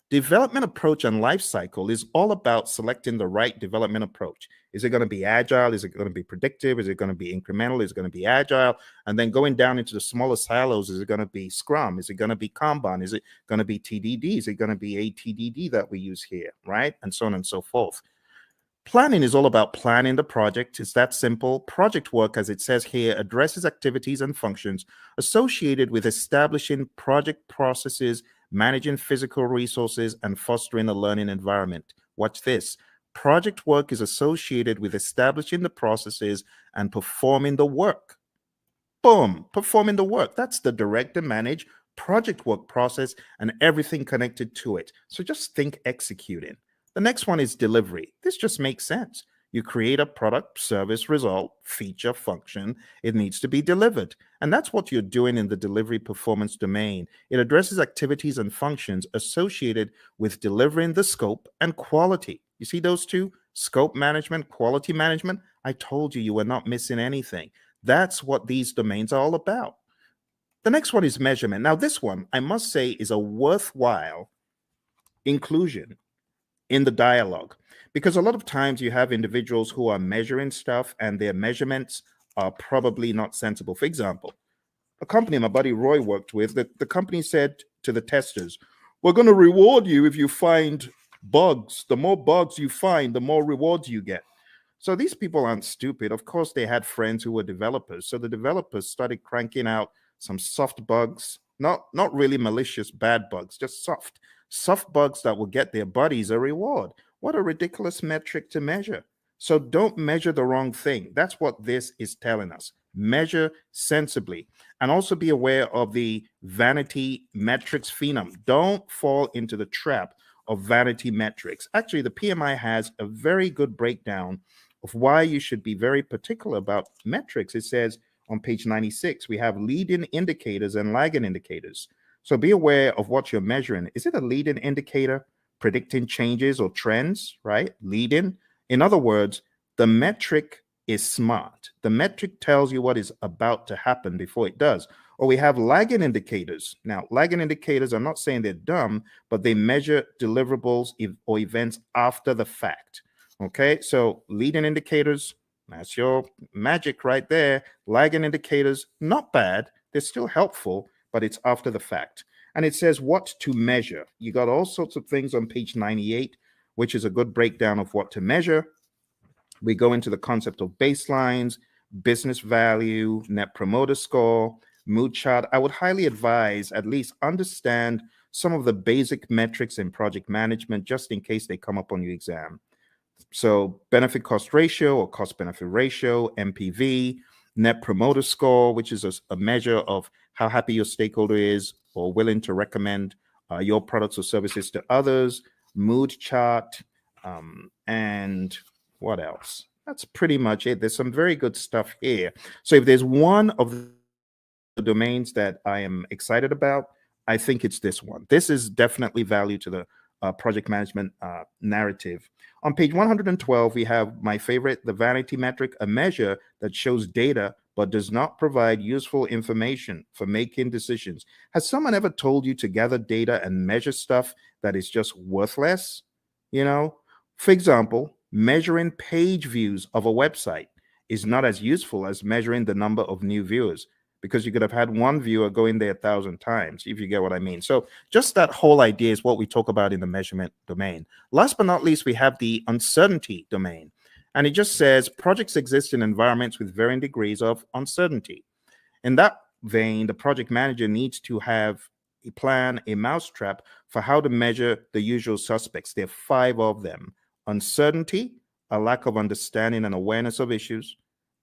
Speaker 1: Development approach and life cycle is all about selecting the right development approach. Is it going to be agile? Is it going to be predictive? Is it going to be incremental? Is it going to be agile? And then going down into the smaller silos, is it going to be Scrum? Is it going to be Kanban? Is it going to be TDD? Is it going to be ATDD that we use here, right? And so on and so forth. Planning is all about planning the project. It's that simple. Project work, as it says here, addresses activities and functions associated with establishing project processes, managing physical resources, and fostering a learning environment. Watch this. Project work is associated with establishing the processes and performing the work. Boom, performing the work. That's the direct and manage project work process and everything connected to it. So just think executing. The next one is delivery. This just makes sense. You create a product, service, result, feature, function. It needs to be delivered. And that's what you're doing in the delivery performance domain. It addresses activities and functions associated with delivering the scope and quality. You see those two? Scope management, quality management. I told you you were not missing anything. That's what these domains are all about. The next one is measurement. Now, this one, I must say, is a worthwhile inclusion in the dialogue, because a lot of times you have individuals who are measuring stuff and their measurements are probably not sensible. For example, a company my buddy Roy worked with, the company said to the testers, we're going to reward you if you find bugs. The more bugs you find, the more rewards you get. So these people aren't stupid. Of course, they had friends who were developers. So the developers started cranking out some soft bugs, not really malicious bad bugs, just soft bugs that will get their buddies a reward. What a ridiculous metric to measure. So don't measure the wrong thing. That's what this is telling us. Measure sensibly, and also be aware of the vanity metrics phenom. Don't fall into the trap of vanity metrics. Actually, the PMI has a very good breakdown of why you should be very particular about metrics. It says on page 96, we have leading indicators and lagging indicators. So be aware of what you're measuring. Is it a leading indicator predicting changes or trends, right? Leading. In other words, the metric is smart. The metric tells you what is about to happen before it does. Or we have lagging indicators. Now, lagging indicators, I'm not saying they're dumb, but they measure deliverables or events after the fact. Okay, so leading indicators, that's your magic right there. Lagging indicators, not bad. They're still helpful, but it's after the fact. And it says what to measure. You got all sorts of things on page 98, which is a good breakdown of what to measure. We go into the concept of baselines, business value, net promoter score, mood chart. I would highly advise at least understand some of the basic metrics in project management, just in case they come up on your exam. So benefit cost ratio or cost benefit ratio, MPV, net promoter score, which is a measure of how happy your stakeholder is or willing to recommend your products or services to others, mood chart, and what else? That's pretty much it. There's some very good stuff here. So if there's one of the domains that I am excited about, I think it's this one. This is definitely value to the project management narrative. On page 112, we have my favorite, the vanity metric, a measure that shows data but does not provide useful information for making decisions. Has someone ever told you to gather data and measure stuff that is just worthless? You know, for example, measuring page views of a website is not as useful as measuring the number of new viewers, because you could have had one viewer go in there 1,000 times, if you get what I mean. So just that whole idea is what we talk about in the measurement domain. Last but not least, we have the uncertainty domain. And it just says projects exist in environments with varying degrees of uncertainty. In that vein, the project manager needs to have a plan, a mousetrap for how to measure the usual suspects. There are 5 of them. Uncertainty, a lack of understanding and awareness of issues.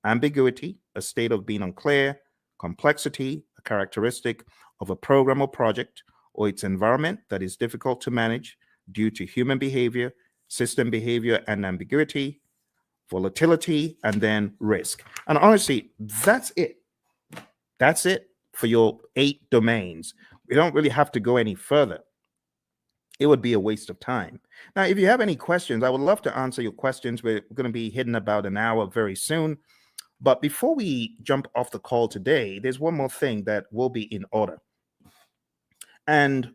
Speaker 1: Ambiguity, a state of being unclear. Complexity, a characteristic of a program or project or its environment that is difficult to manage due to human behavior, system behavior, and ambiguity. Volatility, and then risk. And honestly, that's it. That's it for your 8 domains. We don't really have to go any further. It would be a waste of time. Now, if you have any questions, I would love to answer your questions. We're going to be hitting about an hour very soon. But before we jump off the call today, there's one more thing that will be in order. And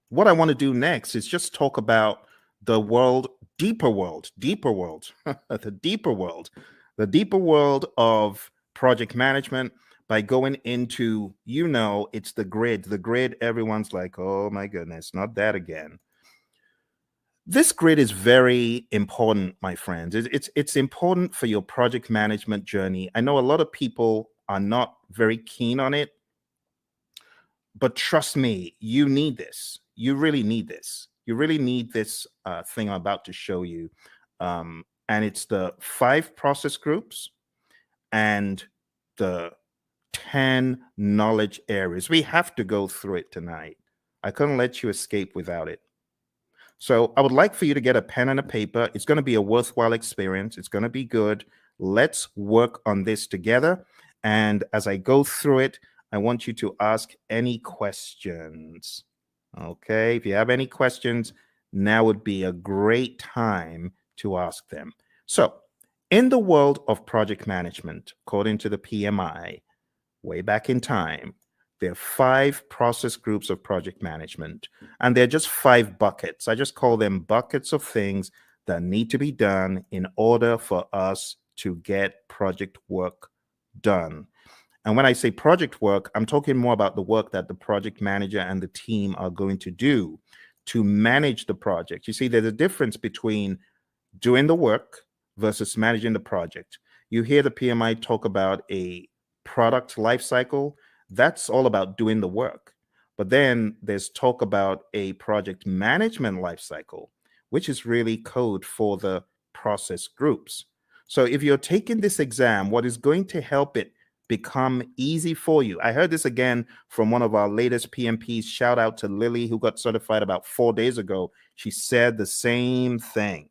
Speaker 1: what I want to do next is just talk about the world, deeper world, the deeper world of project management by going into, it's the grid. The grid, everyone's like, oh my goodness, not that again. This grid is very important, my friends. It's important for your project management journey. I know a lot of people are not very keen on it, but trust me, you need this. You really need this. You really need this thing I'm about to show you. And it's the 5 process groups and the 10 knowledge areas. We have to go through it tonight. I couldn't let you escape without it. So I would like for you to get a pen and a paper. It's going to be a worthwhile experience. It's going to be good. Let's work on this together. And as I go through it, I want you to ask any questions. Okay, if you have any questions, now would be a great time to ask them. So in the world of project management, according to the PMI, way back in time, there are 5 process groups of project management, and they're just 5 buckets. I just call them buckets of things that need to be done in order for us to get project work done. And when I say project work, I'm talking more about the work that the project manager and the team are going to do to manage the project. You see, there's a difference between doing the work versus managing the project. You hear the PMI talk about a product life cycle. That's all about doing the work. But then there's talk about a project management life cycle, which is really code for the process groups. So if you're taking this exam, what is going to help it become easy for you? I heard this again from one of our latest PMPs. Shout out to Lily, who got certified about 4 days ago. She said the same thing.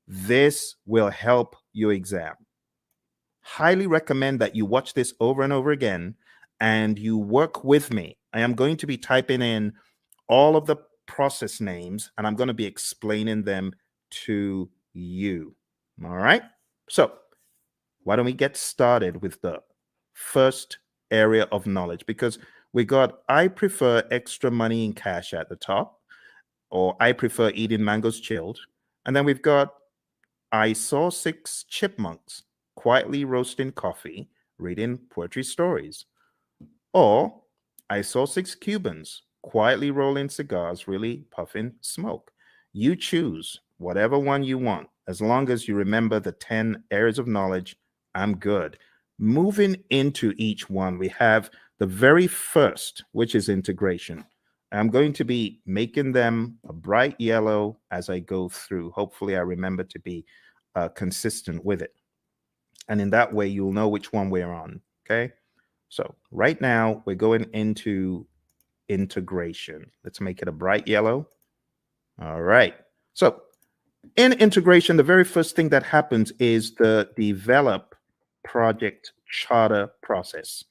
Speaker 1: This will help your exam. Highly recommend that you watch this over and over again and you work with me. I am going to be typing in all of the process names and I'm going to be explaining them to you. All right. So why don't we get started with the first area of knowledge? Because we got, I prefer extra money in cash at the top, or I prefer eating mangoes chilled. And then we've got, I saw 6 chipmunks quietly roasting coffee, reading poetry stories. Or I saw 6 Cubans quietly rolling cigars, really puffing smoke. You choose whatever one you want. As long as you remember the 10 areas of knowledge, I'm good. Moving into each one, we have the very first, which is integration. I'm going to be making them a bright yellow as I go through. Hopefully I remember to be consistent with it. And in that way, you'll know which one we're on, okay? So right now, we're going into integration. Let's make it a bright yellow. All right. So in integration, the very first thing that happens is the develop project charter process.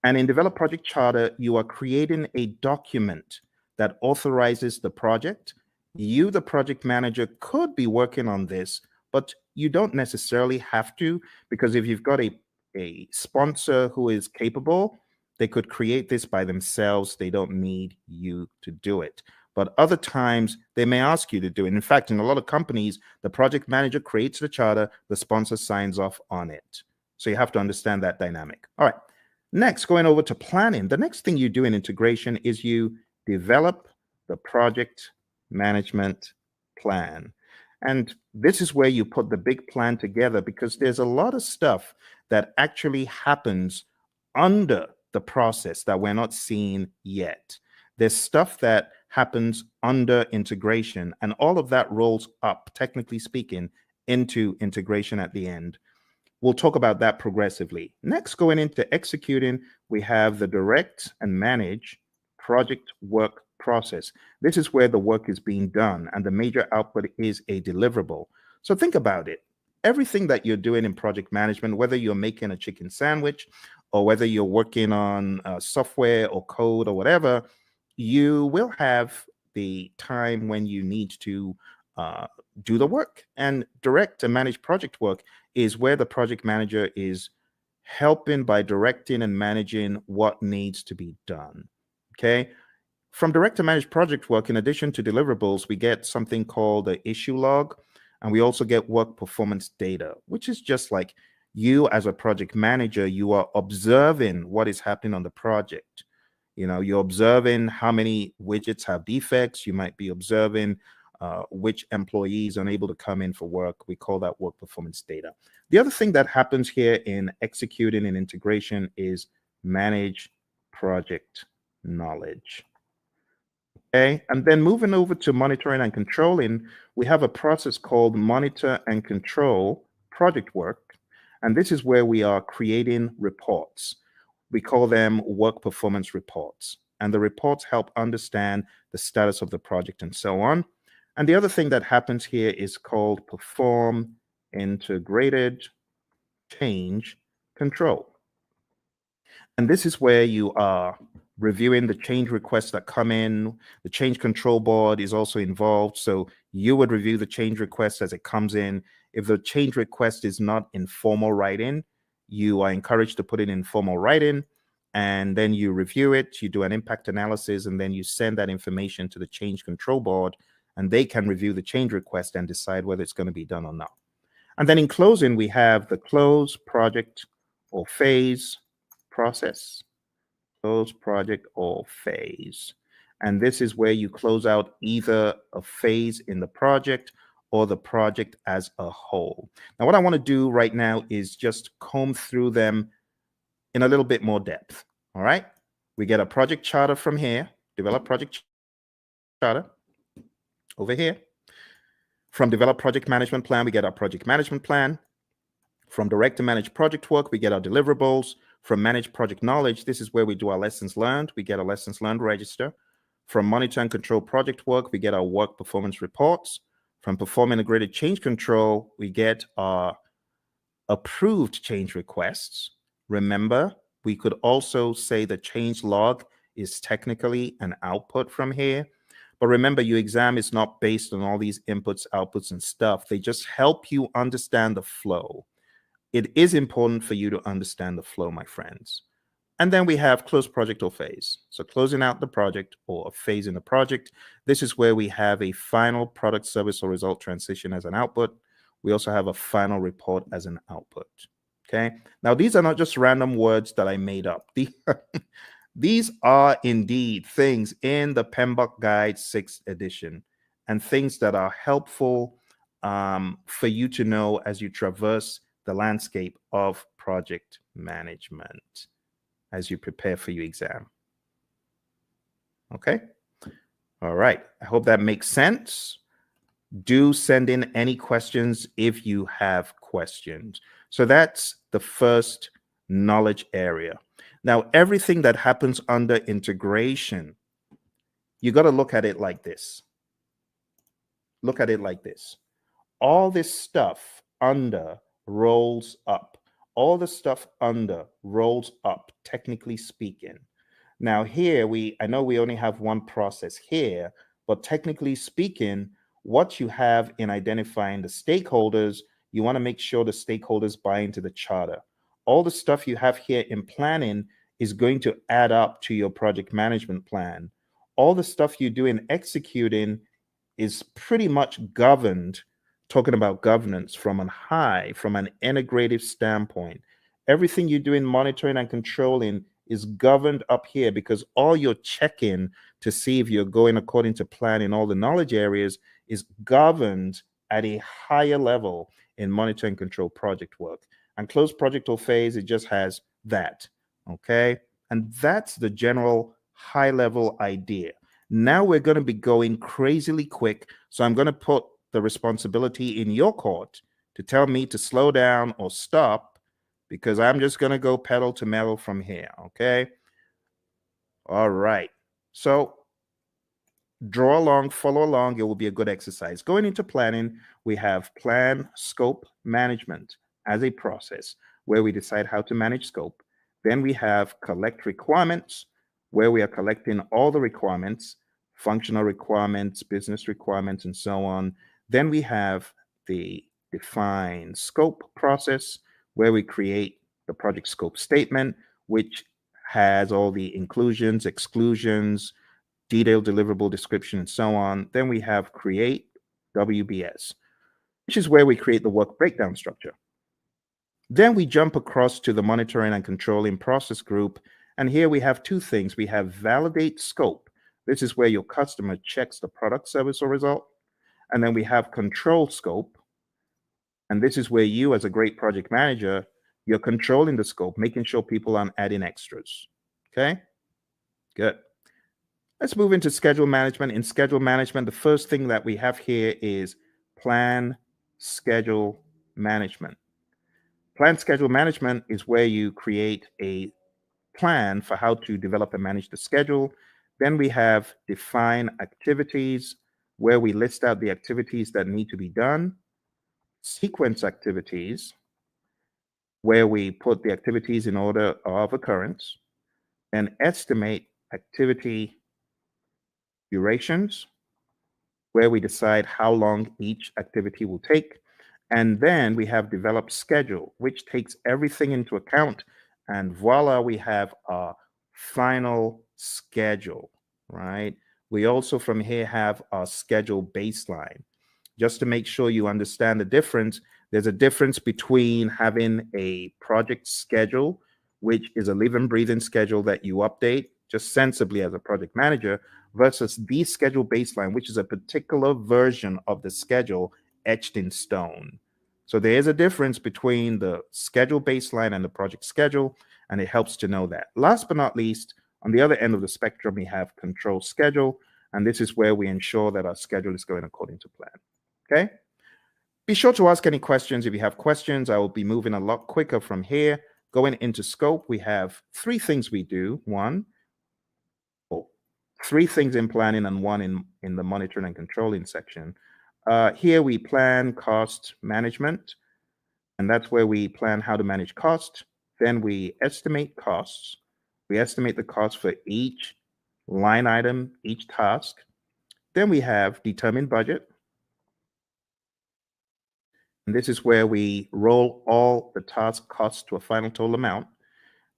Speaker 1: And in develop project charter, you are creating a document that authorizes the project. You, the project manager, could be working on this, but you don't necessarily have to, because if you've got a sponsor who is capable, they could create this by themselves. They don't need you to do it. But other times they may ask you to do it. In fact, in a lot of companies, the project manager creates the charter, the sponsor signs off on it. So you have to understand that dynamic. All right. Next, going over to planning. The next thing you do in integration is you develop the project management plan. And this is where you put the big plan together, because there's a lot of stuff that actually happens under the process that we're not seeing yet. There's stuff that happens under integration, and all of that rolls up, technically speaking, into integration at the end. We'll talk about that progressively. Next, going into executing, we have the direct and manage project work process. This is where the work is being done and the major output is a deliverable. So think about it. Everything that you're doing in project management, whether you're making a chicken sandwich or whether you're working on software or code or whatever, you will have the time when you need to do the work. And direct and manage project work is where the project manager is helping by directing and managing what needs to be done. Okay. From direct to manage project work, in addition to deliverables, we get something called the issue log, and we also get work performance data, which is just like you as a project manager, you are observing what is happening on the project. You know, you're observing how many widgets have defects. You might be observing which employees are unable to come in for work. We call that work performance data. The other thing that happens here in executing and integration is manage project knowledge. Okay, and then moving over to monitoring and controlling, we have a process called monitor and control project work. And this is where we are creating reports. We call them work performance reports. And the reports help understand the status of the project and so on. And the other thing that happens here is called perform integrated change control. And this is where you are reviewing the change requests that come in. The change control board is also involved. So you would review the change request as it comes in. If the change request is not in formal writing, you are encouraged to put it in formal writing. And then you review it, you do an impact analysis, and then you send that information to the change control board, and they can review the change request and decide whether it's going to be done or not. And then in closing, we have the close project or phase process. Close project or phase. And this is where you close out either a phase in the project or the project as a whole. Now, what I want to do right now is just comb through them in a little bit more depth. All right. We get a project charter from here, develop project charter over here. From develop project management plan, we get our project management plan. From direct to manage project work, we get our deliverables. From manage project knowledge, this is where we do our lessons learned. We get a lessons learned register. From monitor and control project work, we get our work performance reports. From perform integrated change control, we get our approved change requests. Remember, we could also say the change log is technically an output from here. But remember, your exam is not based on all these inputs, outputs, and stuff. They just help you understand the flow. It is important for you to understand the flow, my friends. And then we have close project or phase. So closing out the project or a phase in the project. This is where we have a final product, service, or result transition as an output. We also have a final report as an output. Okay. Now, these are not just random words that I made up. These are indeed things in the PMBOK Guide 6th edition and things that are helpful for you to know as you traverse the landscape of project management as you prepare for your exam. Okay. All right. I hope that makes sense. Do send in any questions if you have questions. So that's the first knowledge area. Now, everything that happens under integration, you got to look at it like this. Look at it like this. All this stuff under rolls up. All the stuff under rolls up, technically speaking. Now here, I know we only have one process here, but technically speaking, what you have in identifying the stakeholders, you want to make sure the stakeholders buy into the charter. All the stuff you have here in planning is going to add up to your project management plan. All the stuff you do in executing is pretty much governed, talking about governance from an integrative standpoint. Everything you do in monitoring and controlling is governed up here because all you're checking to see if you're going according to plan in all the knowledge areas is governed at a higher level in monitor and control project work. And close project or phase, it just has that, okay? And that's the general high level idea. Now we're going to be going crazily quick, so I'm going to put the responsibility in your court to tell me to slow down or stop because I'm just going to go pedal to metal from here, okay? All right. So draw along, follow along. It will be a good exercise. Going into planning, we have plan, scope, management as a process where we decide how to manage scope. Then we have collect requirements, where we are collecting all the requirements, functional requirements, business requirements, and so on. Then we have the define scope process, where we create the project scope statement, which has all the inclusions, exclusions, detailed deliverable description, and so on. Then we have create WBS, which is where we create the work breakdown structure. Then we jump across to the monitoring and controlling process group. And here we have two things. We have validate scope. This is where your customer checks the product, service, or result. And then we have control scope. And this is where you, as a great project manager, you're controlling the scope, making sure people aren't adding extras. Okay, good. Let's move into schedule management. In schedule management, the first thing that we have here is plan schedule management. Plan schedule management is where you create a plan for how to develop and manage the schedule. Then we have define activities, where we list out the activities that need to be done. Sequence activities, where we put the activities in order of occurrence. And estimate activity durations, where we decide how long each activity will take. And then we have develop schedule, which takes everything into account. And voila, we have our final schedule, right? We also from here have our schedule baseline. Just to make sure you understand the difference, There's a difference between having a project schedule, which is a living, breathing schedule that you update just sensibly as a project manager, versus the schedule baseline, which is a particular version of the schedule etched in stone. So there is a difference between the schedule baseline and the project schedule, and it helps to know that. Last but not least, on the other end of the spectrum, we have control schedule, and this is where we ensure that our schedule is going according to plan. Okay? Be sure to ask any questions. If you have questions, I will be moving a lot quicker from here. Going into scope, we have three things we do. Three things in planning and one in the monitoring and controlling section. Here we plan cost management, and that's where we plan how to manage cost. Then we estimate costs. We estimate the cost for each line item, each task. Then we have determine budget. And this is where we roll all the task costs to a final total amount.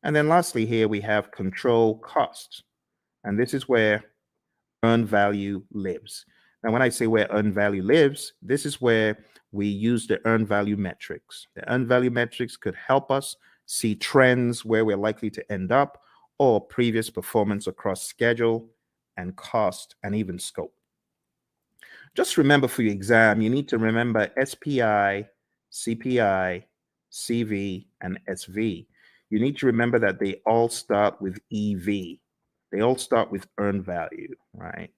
Speaker 1: And then lastly, here we have control costs. And this is where earned value lives. Now, when I say where earned value lives, this is where we use the earned value metrics. The earned value metrics could help us see trends where we're likely to end up, or previous performance across schedule and cost and even scope. Just remember for your exam, you need to remember SPI, CPI, CV, and SV. You need to remember that they all start with EV. They all start with earned value, right?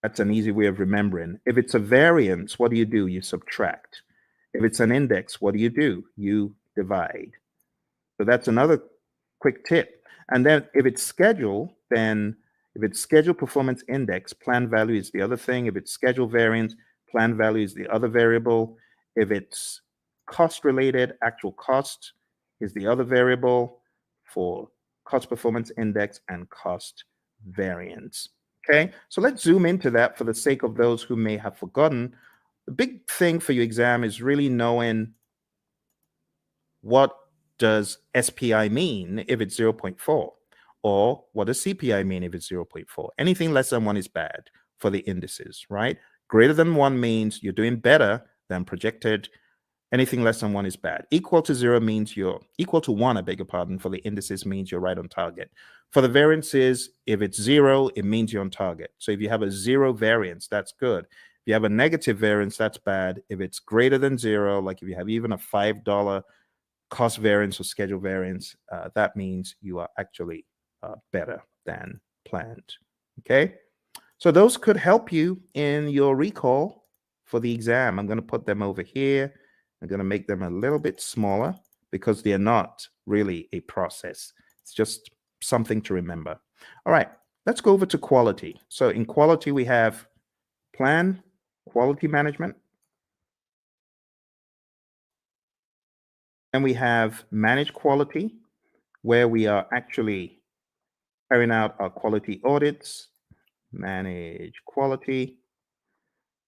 Speaker 1: That's an easy way of remembering. If it's a variance, what do? You subtract. If it's an index, what do? You divide. So that's another quick tip. And then if it's schedule, then if it's schedule performance index, plan value is the other thing. If it's schedule variance, plan value is the other variable. If it's cost related, actual cost is the other variable for cost performance index and cost variance. Okay, so let's zoom into that for the sake of those who may have forgotten. The big thing for your exam is really knowing what does SPI mean if it's 0.4, or what does CPI mean if it's 0.4. Anything less than 1 is bad for the indices, right? Greater than 1 means you're doing better than projected. Anything less than 1 is bad. Equal to 0 means you're equal to 1, I beg your pardon, for the indices means you're right on target. For the variances, if it's 0, it means you're on target. So if you have a 0 variance, that's good. If you have a negative variance, that's bad. If it's greater than 0, like if you have even a $5 cost variance or schedule variance, that means you are actually better than planned. Okay, so those could help you in your recall for the exam. I'm going to put them over here. I'm going to make them a little bit smaller because they're not really a process. It's just something to remember. All right, let's go over to quality. So in quality, we have plan, quality management, and we have manage quality, where we are actually carrying out our quality audits, manage quality.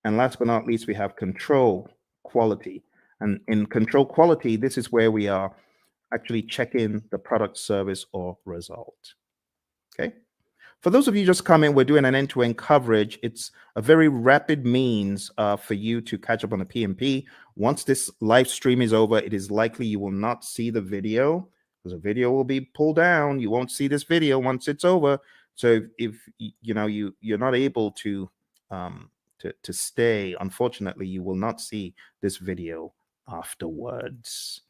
Speaker 1: And last but not least, we have control quality. And in control quality, this is where we are actually checking the product, service, or result. Okay. For those of you just coming, we're doing an end-to-end coverage. It's a very rapid means for you to catch up on the PMP. Once this live stream is over, it is likely you will not see the video because the video will be pulled down. You won't see this video once it's over. So if you know you're not able to stay, unfortunately, you will not see this video afterwards.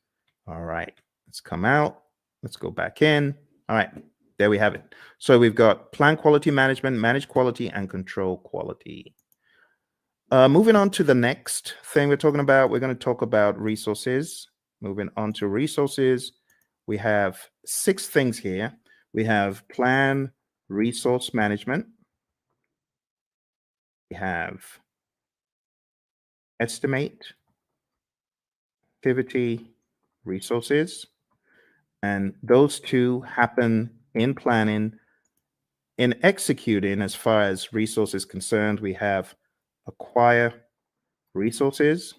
Speaker 1: All right, let's come out. Let's go back in. All right, there we have it. So we've got plan quality management, manage quality, and control quality. Moving on to the next thing we're talking about, we're going to talk about resources. Moving on to resources, we have 6 things here. We have plan resource management. We have estimate, activity, resources, and those two happen in planning. In executing, as far as resources concerned, we have acquire resources,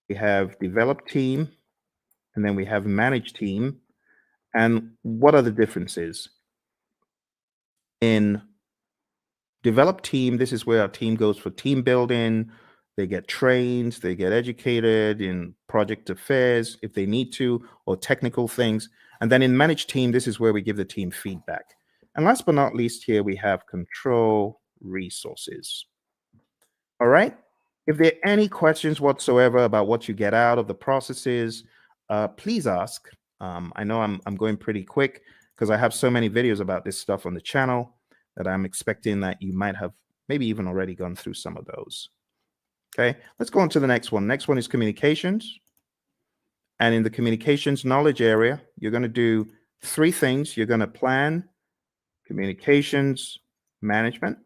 Speaker 1: we have develop team, and then we have manage team. And what are the differences? In develop team, this is where our team goes for team building, They get trained, they get educated in project affairs if they need to, or technical things. And then in managed team, this is where we give the team feedback. And last but not least, here we have control resources. All right. If there are any questions whatsoever about what you get out of the processes, please ask. I know I'm going pretty quick because I have so many videos about this stuff on the channel that I'm expecting that you might have maybe even already gone through some of those. Okay, let's go on to the next one. Next one is communications. And in the communications knowledge area, you're going to do three things. You're going to plan communications management.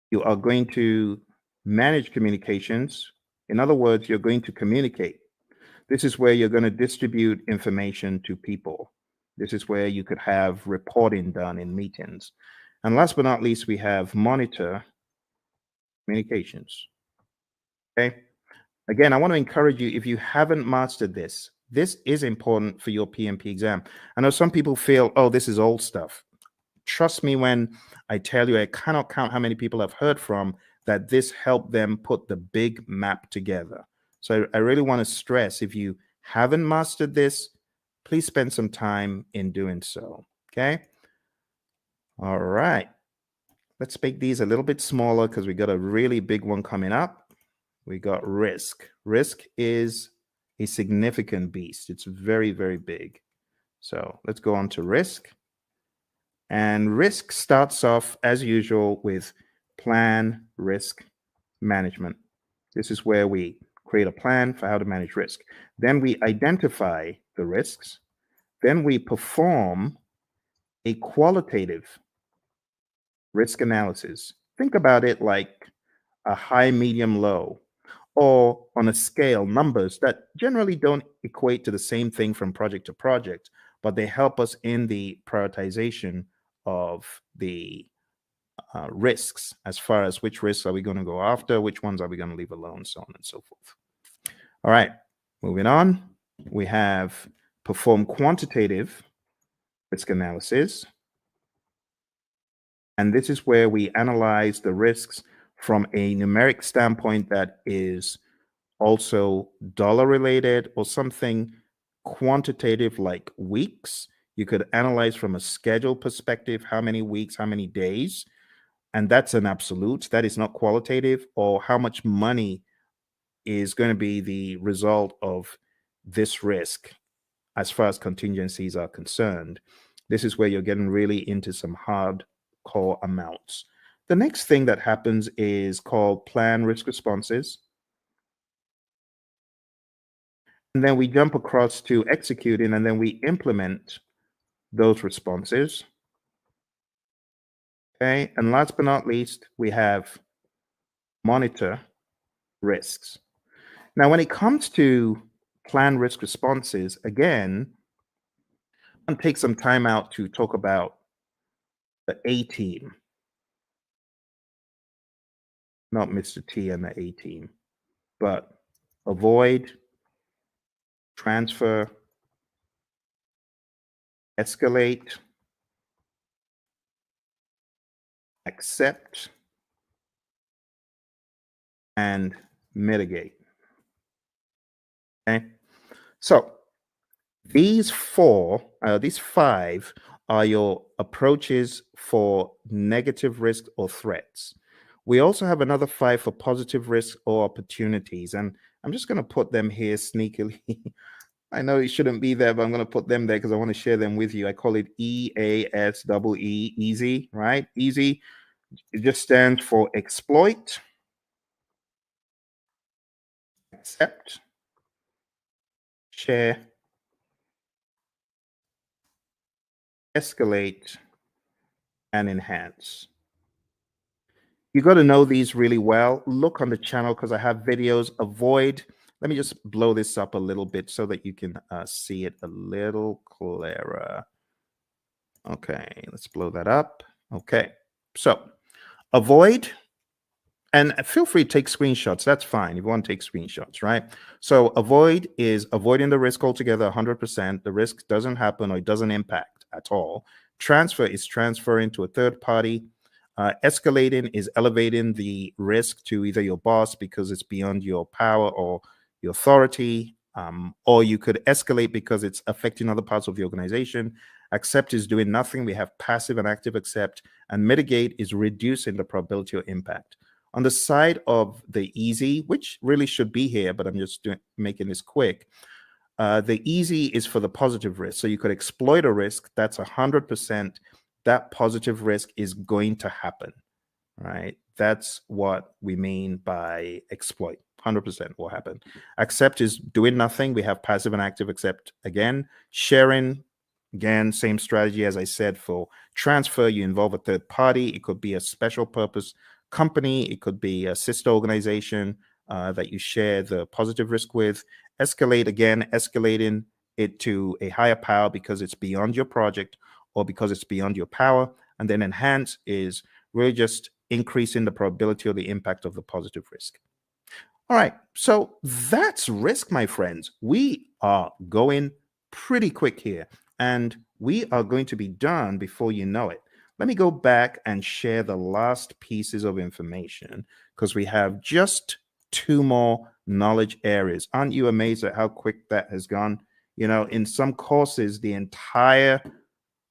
Speaker 1: You are going to manage communications. In other words, you're going to communicate. This is where you're going to distribute information to people. This is where you could have reporting done in meetings. And last but not least, we have monitor communications. Okay. Again, I want to encourage you, if you haven't mastered this, this is important for your PMP exam. I know some people feel, oh, this is old stuff. Trust me when I tell you, I cannot count how many people I've heard from that this helped them put the big map together. So I really want to stress, if you haven't mastered this, please spend some time in doing so. Okay. All right. Let's make these a little bit smaller because we got a really big one coming up. We got risk. Risk is a significant beast. It's very, very big. So let's go on to risk. And risk starts off, as usual, with plan risk management. This is where we create a plan for how to manage risk. Then we identify the risks. Then we perform a qualitative risk analysis. Think about it like a high, medium, low, or on a scale, numbers that generally don't equate to the same thing from project to project, but they help us in the prioritization of the risks, as far as which risks are we going to go after, which ones are we going to leave alone, so on and so forth. All right, moving on. We have perform quantitative risk analysis. And this is where we analyze the risks from a numeric standpoint that is also dollar related or something quantitative like weeks. You could analyze from a schedule perspective, how many weeks, how many days, and that's an absolute. That is not qualitative. Or how much money is going to be the result of this risk as far as contingencies are concerned. This is where you're getting really into some hardcore amounts. The next thing that happens is called plan risk responses. And then we jump across to executing, and then we implement those responses. Okay, and last but not least, we have monitor risks. Now, when it comes to plan risk responses, again, I'm going to take some time out to talk about the A team, not Mr. T and the A team, but avoid, transfer, escalate, accept, and mitigate. Okay, so these five are your approaches for negative risk or threats. We also have another 5 for positive risk or opportunities, and I'm just going to put them here sneakily. I know it shouldn't be there, but I'm going to put them there because I want to share them with you. I call it EASEE, easy, right? Easy. It just stands for exploit, accept, share, escalate, and enhance. You got to know these really well. Look on the channel because I have videos. Avoid. Let me just blow this up a little bit so that you can see it a little clearer. Okay, let's blow that up. Okay, so avoid, and feel free to take screenshots. That's fine if you want to take screenshots, right? So avoid is avoiding the risk altogether, 100%. The risk doesn't happen or it doesn't impact at all. Transfer is transferring to a third party. Escalating is elevating the risk to either your boss because it's beyond your power or your authority, or you could escalate because it's affecting other parts of the organization. Accept is doing nothing. We have passive and active accept, and mitigate is reducing the probability or impact. On the side of the easy, which really should be here, but I'm just making this quick. The easy is for the positive risk. So you could exploit a risk that's 100%. That positive risk is going to happen, right? That's what we mean by exploit. 100% will happen. Accept is doing nothing. We have passive and active accept again. Sharing, again, same strategy as I said for transfer. You involve a third party. It could be a special purpose company. It could be a sister organization that you share the positive risk with. Escalate, again, escalating it to a higher power because it's beyond your project or because it's beyond your power. And then enhance is really just increasing the probability or the impact of the positive risk. All right, so that's risk, my friends. We are going pretty quick here, and we are going to be done before you know it. Let me go back and share the last pieces of information because we have just 2 more knowledge areas. Aren't you amazed at how quick that has gone? You know, in some courses, the entire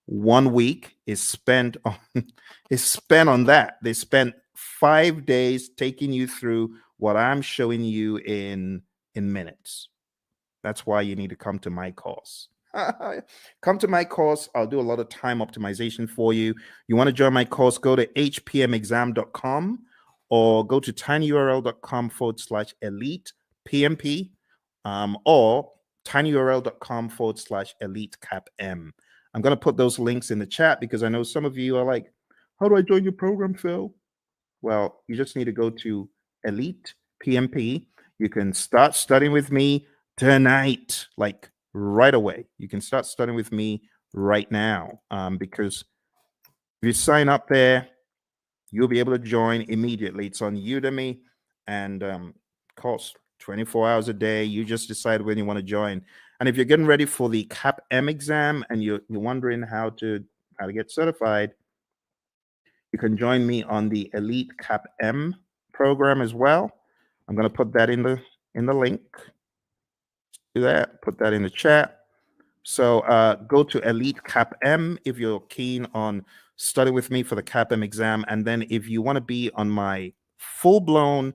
Speaker 1: 1 week is spent on that. They spent 5 days taking you through what I'm showing you in minutes. That's why you need to come to my course. Come to my course. I'll do a lot of time optimization for you. You want to join my course, go to hpmexam.com or go to tinyurl.com/elite PMP or tinyurl.com/elite CAPM. I'm going to put those links in the chat because I know some of you are like, how do I join your program, Phil? Well, you just need to go to Elite PMP. You can start studying with me tonight, like right away. You can start studying with me right now because if you sign up there, you'll be able to join immediately. It's on Udemy and costs 24 hours a day. You just decide when you want to join. And if you're getting ready for the CAPM exam and you're wondering how to get certified, you can join me on the Elite CAPM program as well. I'm going to put that in the link. Do that. Put that in the chat. So go to Elite CAPM if you're keen on studying with me for the CAPM exam. And then if you want to be on my full-blown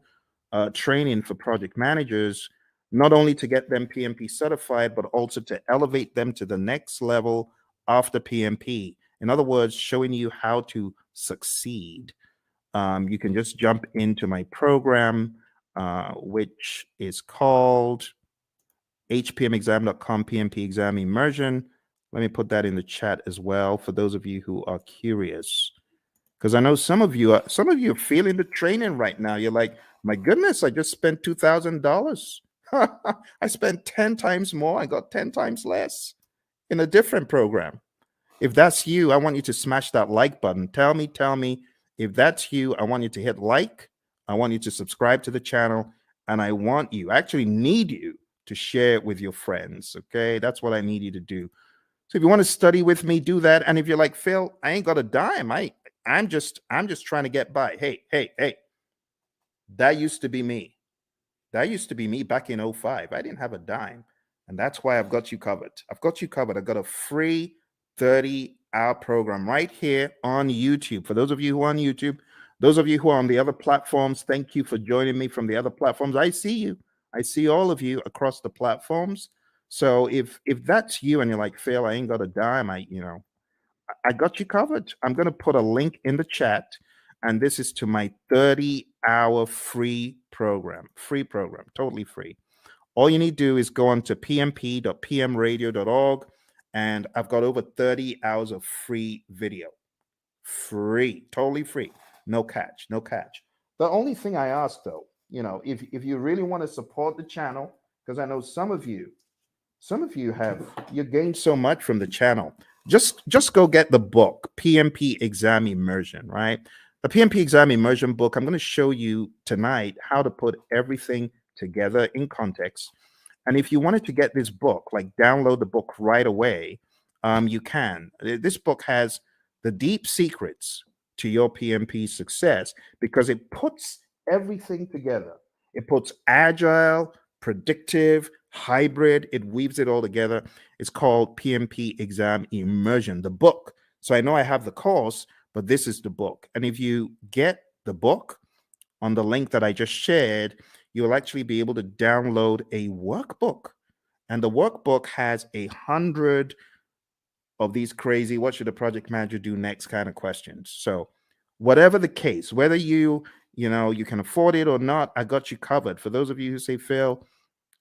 Speaker 1: training for project managers, not only to get them PMP certified, but also to elevate them to the next level after PMP. In other words, showing you how to succeed. You can just jump into my program, which is called hpmexam.com PMP exam immersion. Let me put that in the chat as well for those of you who are curious, because I know some of you are feeling the training right now. You're like, my goodness, I just spent $2,000. I spent 10 times more. I got 10 times less in a different program. If that's you, I want you to smash that like button. Tell me if that's you. I want you to hit like. I want you to subscribe to the channel, and I actually need you to share it with your friends. Okay, that's what I need you to do. So if you want to study with me, do that. And if you're like, Phil, I ain't got a dime. I'm just trying to get by. Hey, that used to be me. That used to be me back in 05. I didn't have a dime. And that's why I've got you covered. I've got a free 30-hour program right here on YouTube. For those of you who are on YouTube, those of you who are on the other platforms, thank you for joining me from the other platforms. I see you. I see all of you across the platforms. So if that's you and you're like, Phil, I ain't got a dime, I got you covered. I'm going to put a link in the chat, and this is to my 30-hour free program, totally free. All you need to do is go on to pmp.pmradio.org, and I've got over 30 hours of free video. Free, totally free. No catch. The only thing I ask, though, if you really want to support the channel, because I know some of you you gained so much from the channel. Just go get the book, PMP Exam Immersion, right? The PMP Exam Immersion book, I'm going to show you tonight how to put everything together in context. And if you wanted to get this book, like download the book right away, you can. This book has the deep secrets to your PMP success because it puts everything together. It puts agile, predictive, hybrid, it weaves it all together. It's called PMP Exam Immersion, the book. So I know I have the course, but this is the book. And if you get the book on the link that I just shared, you'll actually be able to download a workbook. And the workbook has 100 of these crazy, what should a project manager do next kind of questions. So whatever the case, whether you can afford it or not, I got you covered. For those of you who say, Phil,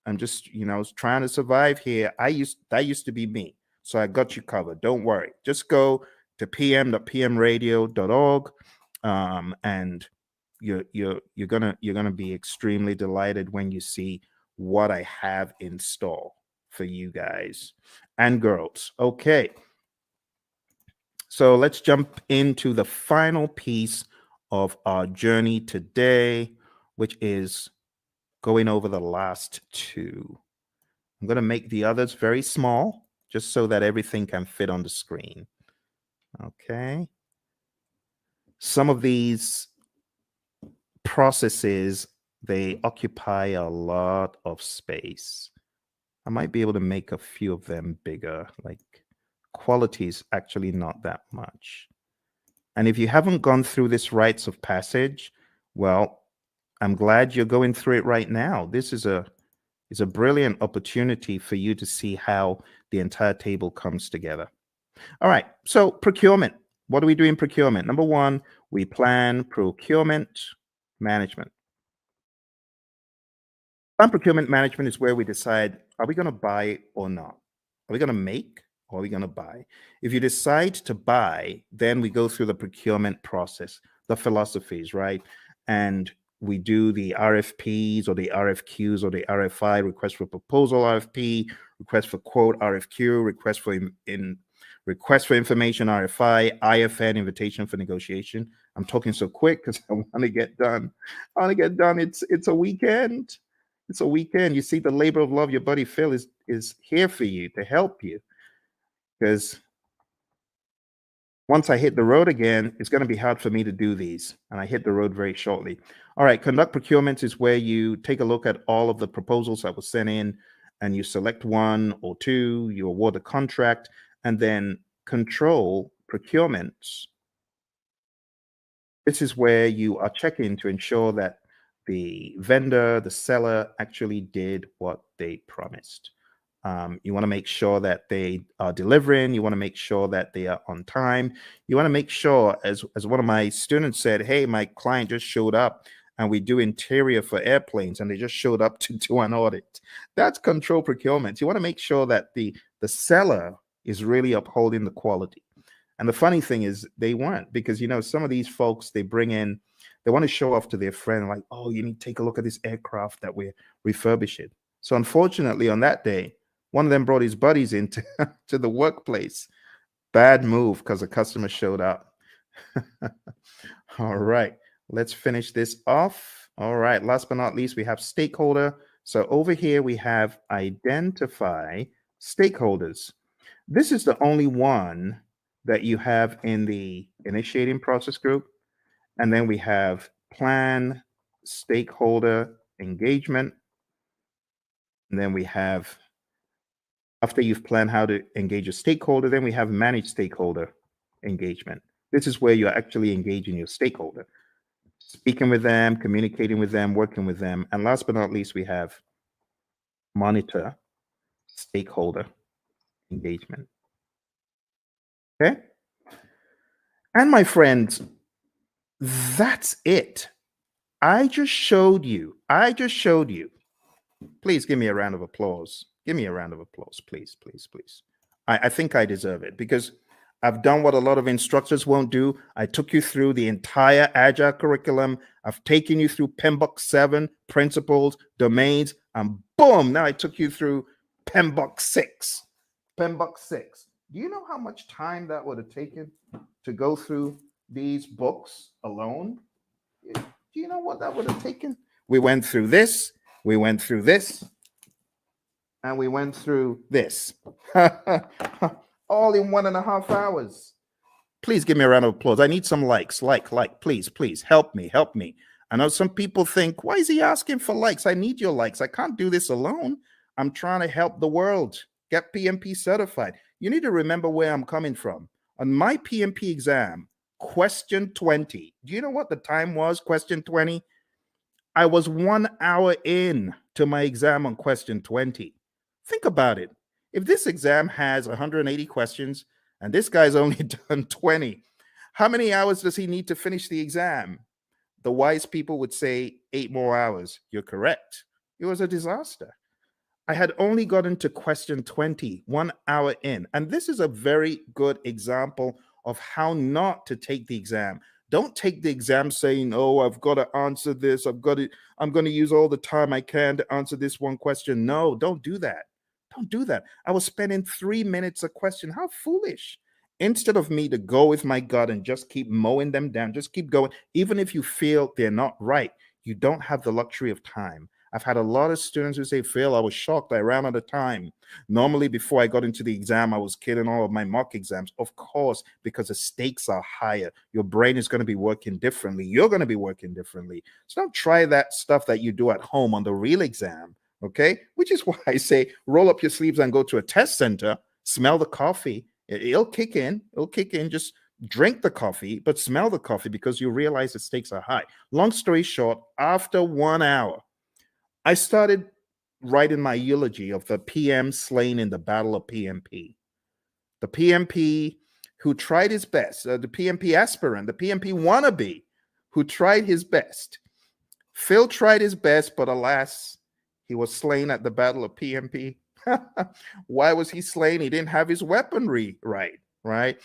Speaker 1: I'm just, trying to survive here. That used to be me. So I got you covered. Don't worry. Just go to pm.pmradio.org, and you're gonna be extremely delighted when you see what I have in store for you guys and girls. Okay. So let's jump into the final piece of our journey today, which is going over the last two. I'm going to make the others very small, just so that everything can fit on the screen. Okay. Some of these processes, they occupy a lot of space. I might be able to make a few of them bigger, like quality is actually not that much. And if you haven't gone through this rites of passage, well, I'm glad you're going through it right now. This is a brilliant opportunity for you to see how the entire table comes together. All right, so procurement. What do we do in procurement? Number one, we plan procurement management. Plan procurement management is where we decide, are we going to buy or not? Are we going to make or are we going to buy? If you decide to buy, then we go through the procurement process, the philosophies, right? And we do the RFPs or the RFQs or the RFI, request for proposal RFP, request for quote RFQ, request for information RFI, IFN, invitation for negotiation. I'm talking so quick because I want to get done. I want to get done. It's a weekend. It's a weekend. You see, the labor of love, your buddy Phil is here for you to help you. Because once I hit the road again, it's going to be hard for me to do these. And I hit the road very shortly. All right, conduct procurements is where you take a look at all of the proposals that were sent in and you select one or two, you award a contract, and then control procurements. This is where you are checking to ensure that the vendor, the seller actually did what they promised. You want to make sure that they are delivering. You want to make sure that they are on time. You want to make sure, as one of my students said, hey, my client just showed up and we do interior for airplanes and they just showed up to do an audit. That's control procurement. You want to make sure that the seller is really upholding the quality. And the funny thing is they weren't, because, some of these folks, they bring in, they want to show off to their friend, like, oh, you need to take a look at this aircraft that we're refurbishing. So unfortunately, on that day, one of them brought his buddies into to the workplace. Bad move because the customer showed up. All right, let's finish this off. All right, last but not least, we have stakeholder. So over here, we have identify stakeholders. This is the only one that you have in the initiating process group. And then we have plan stakeholder engagement. And then we have, after you've planned how to engage a stakeholder, then we have manage stakeholder engagement. This is where you're actually engaging your stakeholder, speaking with them, communicating with them, working with them. And last but not least, we have monitor stakeholder engagement. Okay. And my friends, that's it. I just showed you. Please give me a round of applause. Give me a round of applause, please, please, please. I think I deserve it because I've done what a lot of instructors won't do. I took you through the entire Agile curriculum. I've taken you through PMBOK 7, principles, domains, and boom, now I took you through PMBOK 6. PMBOK 6. Do you know how much time that would have taken to go through these books alone? Do you know what that would have taken? We went through this, we went through this, and we went through this. All in 1.5 hours. Please give me a round of applause. I need some likes. Like, please, please help me, help me. I know some people think, why is he asking for likes? I need your likes. I can't do this alone. I'm trying to help the world get PMP certified. You need to remember where I'm coming from. On my PMP exam, question 20, do you know what the time was? Question 20? I was 1 hour in to my exam on question 20. Think about it. If this exam has 180 questions and this guy's only done 20, how many hours does he need to finish the exam? The wise people would say 8 more hours. You're correct. It was a disaster. I had only gotten to question 20, 1 hour in. And this is a very good example of how not to take the exam. Don't take the exam saying, oh, I've got to answer this. I'm going to use all the time I can to answer this one question. No, don't do that. Don't do that. I was spending 3 minutes a question. How foolish. Instead of me to go with my gut and just keep mowing them down, just keep going. Even if you feel they're not right, you don't have the luxury of time. I've had a lot of students who say, Phil, I was shocked. I ran out of time. Normally, before I got into the exam, I was killing all of my mock exams. Of course, because the stakes are higher. Your brain is going to be working differently. You're going to be working differently. So don't try that stuff that you do at home on the real exam, okay? Which is why I say roll up your sleeves and go to a test center, smell the coffee. It'll kick in. It'll kick in. Just drink the coffee, but smell the coffee because you realize the stakes are high. Long story short, after 1 hour, I started writing my eulogy of the PM slain in the Battle of PMP. The PMP who tried his best, the PMP aspirant, the PMP wannabe who tried his best. Phil tried his best, but alas, he was slain at the Battle of PMP. Why was he slain? He didn't have his weaponry right?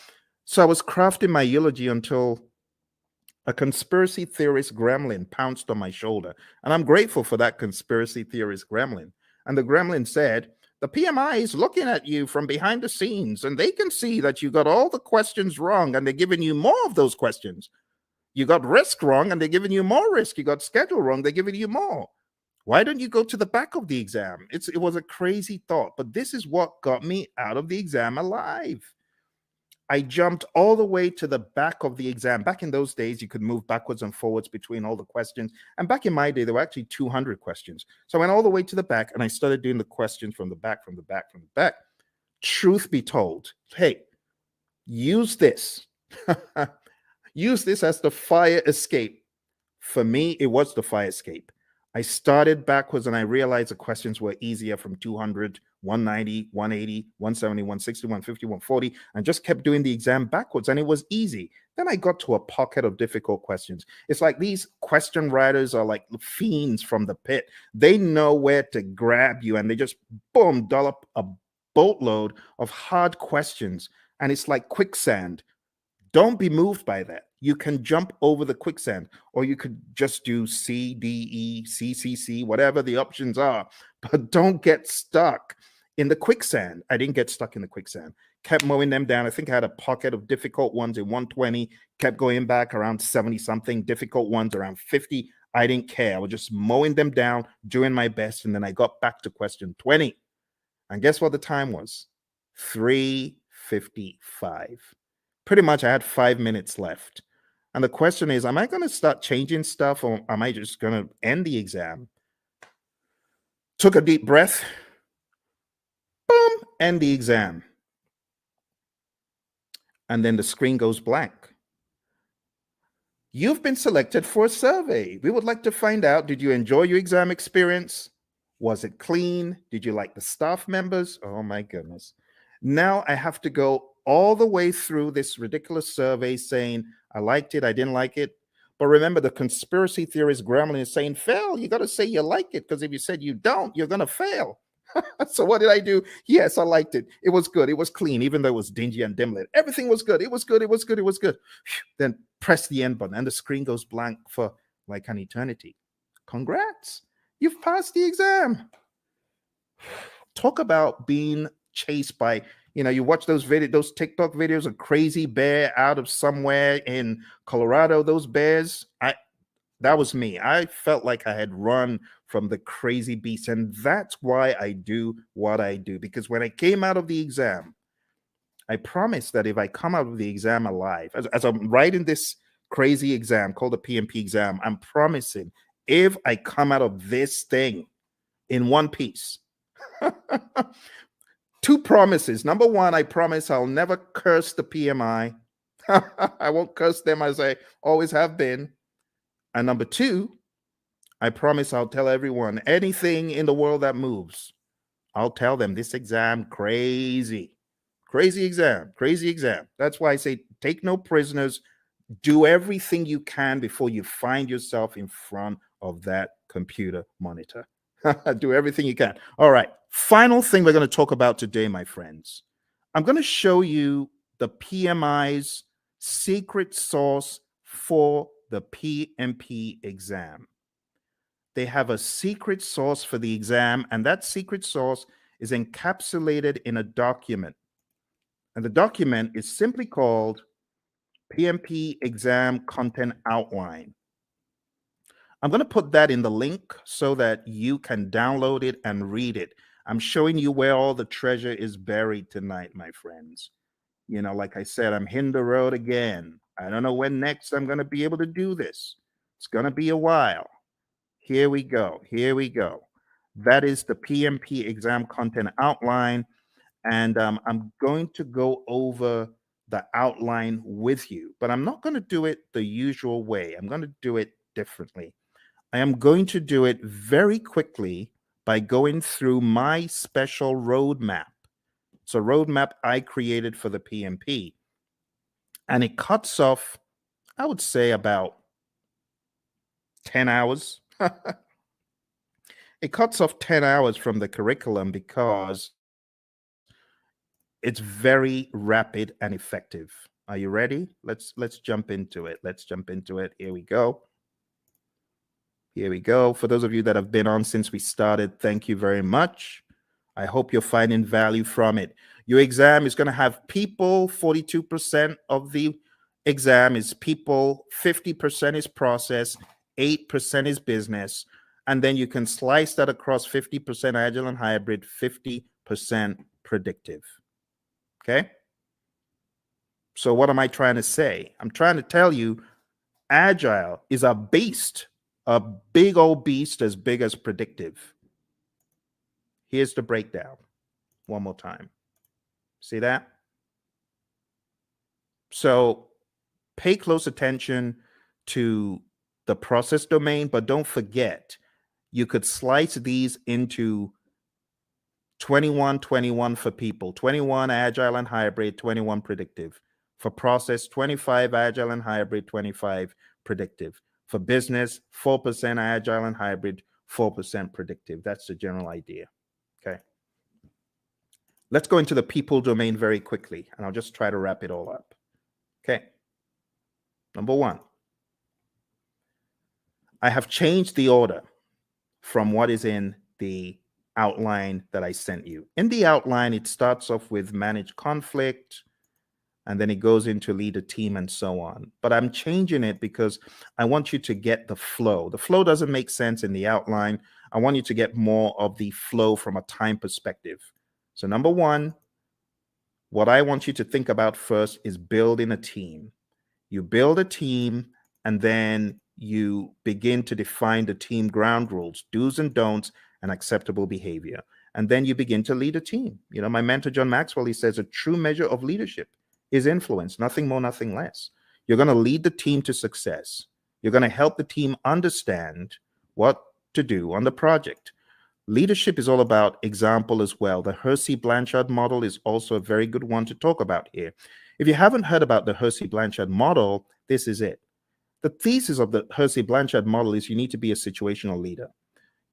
Speaker 1: So I was crafting my eulogy until a conspiracy theorist gremlin pounced on my shoulder. And I'm grateful for that conspiracy theorist gremlin. And the gremlin said, the PMI is looking at you from behind the scenes, and they can see that you got all the questions wrong, and they're giving you more of those questions. You got risk wrong, and they're giving you more risk. You got schedule wrong, they're giving you more. Why don't you go to the back of the exam? It was a crazy thought, but this is what got me out of the exam alive. I jumped all the way to the back of the exam. Back in those days, you could move backwards and forwards between all the questions. And back in my day, there were actually 200 questions. So I went all the way to the back and I started doing the questions from the back, from the back, from the back. Truth be told, hey, use this. Use this as the fire escape. For me, it was the fire escape. I started backwards and I realized the questions were easier from 200, 190, 180, 170, 160, 150, 140, and just kept doing the exam backwards, and it was easy. Then I got to a pocket of difficult questions. It's like these question writers are like fiends from the pit. They know where to grab you, and they just, boom, dollop a boatload of hard questions, and it's like quicksand. Don't be moved by that. You can jump over the quicksand, or you could just do C, D, E, C, C, C, whatever the options are, but don't get stuck in the quicksand. I didn't get stuck in the quicksand. Kept mowing them down. I think I had a pocket of difficult ones in 120, kept going back around 70 something, difficult ones around 50. I didn't care. I was just mowing them down, doing my best. And then I got back to question 20. And guess what the time was? 3:55. Pretty much I had 5 minutes left. And the question is, am I going to start changing stuff, or am I just going to end the exam? Took a deep breath. Boom, end the exam. And then the screen goes blank. You've been selected for a survey. We would like to find out, did you enjoy your exam experience? Was it clean? Did you like the staff members? Oh my goodness. Now I have to go all the way through this ridiculous survey saying, I liked it, I didn't like it. But remember, the conspiracy theorist gremlin is saying, fail, you got to say you like it, because if you said you don't, you're going to fail. So what did I do? Yes, I liked it. It was good. It was clean, even though it was dingy and dim lit. Everything was good. It was good. It was good. It was good. Then press the end button and the screen goes blank for like an eternity. Congrats. You've passed the exam. Talk about being chased by, you watch those TikTok videos of crazy bear out of somewhere in Colorado, those bears. That was me. I felt like I had run from the crazy beast. And that's why I do what I do. Because when I came out of the exam, I promise that if I come out of the exam alive, as I'm writing this crazy exam called the PMP exam, I'm promising if I come out of this thing in one piece, two promises. Number one, I promise I'll never curse the PMI. I won't curse them as I always have been. And number two, I promise I'll tell everyone anything in the world that moves. I'll tell them this exam crazy. Crazy exam, crazy exam. That's why I say take no prisoners. Do everything you can before you find yourself in front of that computer monitor. Do everything you can. All right. Final thing we're going to talk about today, my friends. I'm going to show you the PMI's secret sauce for the PMP exam. They have a secret sauce for the exam, and that secret sauce is encapsulated in a document. And the document is simply called PMP Exam Content Outline. I'm going to put that in the link so that you can download it and read it. I'm showing you where all the treasure is buried tonight, my friends. You know, like I said, I'm hitting the road again. I don't know when next I'm going to be able to do this. It's going to be a while. Here we go. Here we go. That is the PMP Exam Content Outline. And I'm going to go over the outline with you, but I'm not going to do it the usual way. I'm going to do it differently. I am going to do it very quickly by going through my special roadmap. It's a roadmap I created for the PMP. And it cuts off, I would say, about 10 hours. It cuts off 10 hours from the curriculum because it's very rapid and effective. Are you ready? Let's jump into it. Let's jump into it. Here we go. Here we go. For those of you that have been on since we started, thank you very much. I hope you're finding value from it. Your exam is going to have people. 42% of the exam is people, 50% is process, 8% is business. And then you can slice that across 50% agile and hybrid, 50% predictive. Okay? So what am I trying to say? I'm trying to tell you agile is a beast, a big old beast as big as predictive. Here's the breakdown one more time. See that? So pay close attention to the process domain, but don't forget, you could slice these into 21, 21 for people, 21 agile and hybrid, 21 predictive. For process, 25 agile and hybrid, 25 predictive. For business, 4% agile and hybrid, 4% predictive. That's the general idea. Okay. Let's go into the people domain very quickly, and I'll just try to wrap it all up. Okay. Number one, I have changed the order from what is in the outline that I sent you. In the outline, it starts off with manage conflict, and then it goes into lead a team and so on. But I'm changing it because I want you to get the flow. The flow doesn't make sense in the outline. I want you to get more of the flow from a time perspective. So number one, what I want you to think about first is building a team. You build a team, and then you begin to define the team ground rules, do's and don'ts, and acceptable behavior. And then you begin to lead a team. You know, my mentor, John Maxwell, he says a true measure of leadership is influence, nothing more, nothing less. You're going to lead the team to success. You're going to help the team understand what to do on the project. Leadership is all about example as well. The Hersey-Blanchard model is also a very good one to talk about here. If you haven't heard about the Hersey-Blanchard model, this is it. The thesis of the Hersey-Blanchard model is you need to be a situational leader.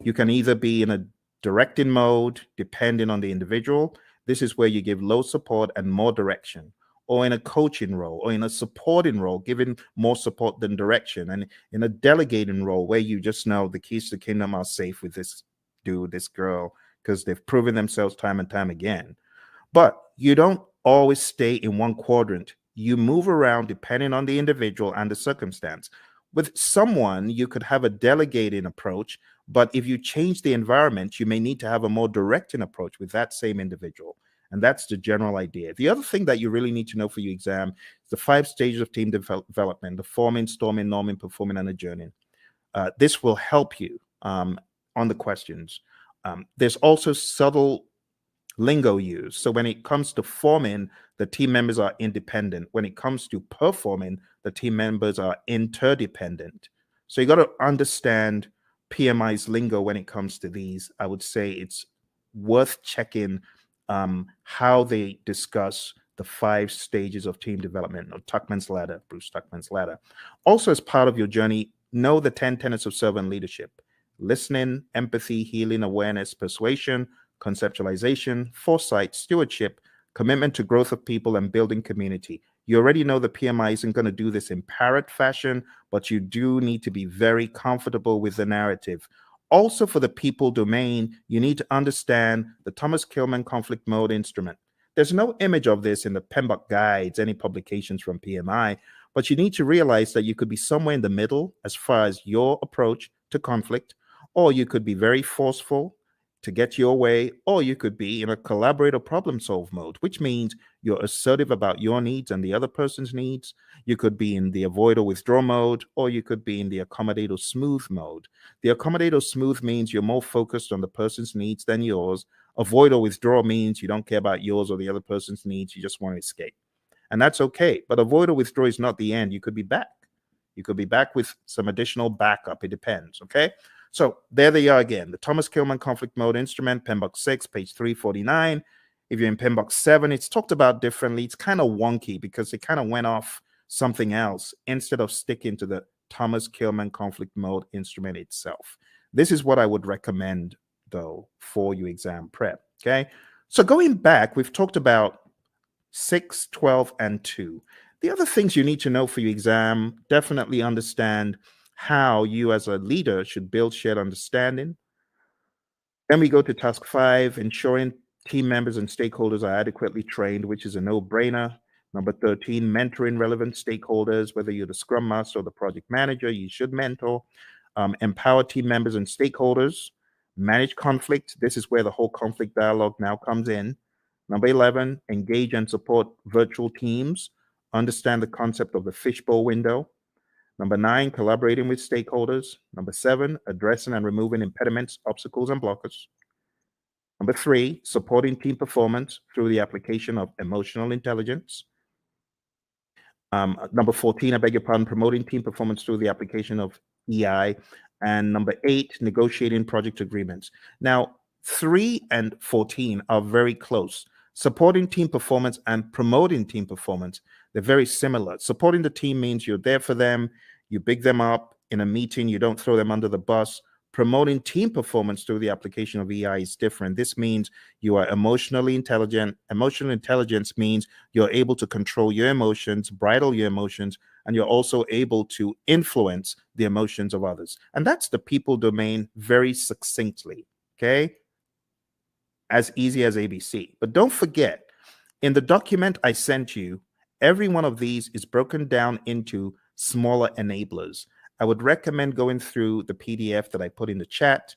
Speaker 1: You can either be in a directing mode, depending on the individual. This is where you give low support and more direction, or in a coaching role, or in a supporting role, giving more support than direction, and in a delegating role where you just know the keys to the kingdom are safe with this dude, this girl, because they've proven themselves time and time again. But you don't always stay in one quadrant. You move around depending on the individual and the circumstance. With someone, you could have a delegating approach, but if you change the environment, you may need to have a more directing approach with that same individual. And that's the general idea. The other thing that you really need to know for your exam is the 5 stages of team development: the forming, storming, norming, performing, and adjourning. This will help you on the questions. There's also subtle lingo used. So when it comes to forming, the team members are independent. When it comes to performing, the team members are interdependent. So you got to understand PMI's lingo when it comes to these. I would say it's worth checking how they discuss the 5 stages of team development, or Tuckman's ladder, Bruce Tuckman's ladder. Also, as part of your journey, know the 10 tenets of servant leadership: listening, empathy, healing, awareness, persuasion, conceptualization, foresight, stewardship, commitment to growth of people, and building community. You already know the PMI isn't going to do this in parrot fashion, but you do need to be very comfortable with the narrative. Also, for the people domain, you need to understand the Thomas Kilmann conflict mode instrument. There's no image of this in the PMBOK guides, any publications from PMI, but you need to realize that you could be somewhere in the middle as far as your approach to conflict, or you could be very forceful to get your way, or you could be in a collaborate or problem solve mode, which means you're assertive about your needs and the other person's needs. You could be in the avoid or withdraw mode, or you could be in the accommodate or smooth mode. The accommodate or smooth means you're more focused on the person's needs than yours. Avoid or withdraw means you don't care about yours or the other person's needs. You just want to escape. And that's okay. But avoid or withdraw is not the end. You could be back. You could be back with some additional backup. It depends. Okay. So there they are again. The Thomas Kilmann conflict mode instrument, PMBOK 6, page 349. If you're in PMBOK 7, it's talked about differently. It's kind of wonky because it kind of went off something else instead of sticking to the Thomas Kilmann conflict mode instrument itself. This is what I would recommend, though, for your exam prep. Okay. So going back, we've talked about 6, 12, and 2. The other things you need to know for your exam: definitely understand how you as a leader should build shared understanding. Then we go to task 5, ensuring team members and stakeholders are adequately trained, which is a no-brainer. Number 13, mentoring relevant stakeholders. Whether you're the scrum master or the project manager, you should mentor. Empower team members and stakeholders. Manage conflict. This is where the whole conflict dialogue now comes in. Number 11, engage and support virtual teams. Understand the concept of the fishbowl window. Number 9, collaborating with stakeholders. Number 7, addressing and removing impediments, obstacles, and blockers. Number 3, supporting team performance through the application of emotional intelligence. Number 14, I beg your pardon, promoting team performance through the application of EI. And number 8, negotiating project agreements. Now, 3 and 14 are very close. Supporting team performance and promoting team performance, they're very similar. Supporting the team means you're there for them, you big them up in a meeting, you don't throw them under the bus. Promoting team performance through the application of EI is different. This means you are emotionally intelligent. Emotional intelligence means you're able to control your emotions, bridle your emotions, and you're also able to influence the emotions of others. And that's the people domain very succinctly, okay? As easy as ABC. But don't forget, in the document I sent you, every one of these is broken down into smaller enablers. I would recommend going through the PDF that I put in the chat.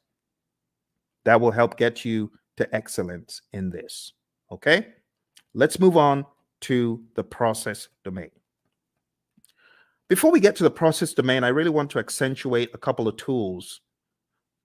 Speaker 1: That will help get you to excellence in this. Okay, let's move on to the process domain. Before we get to the process domain, I really want to accentuate a couple of tools.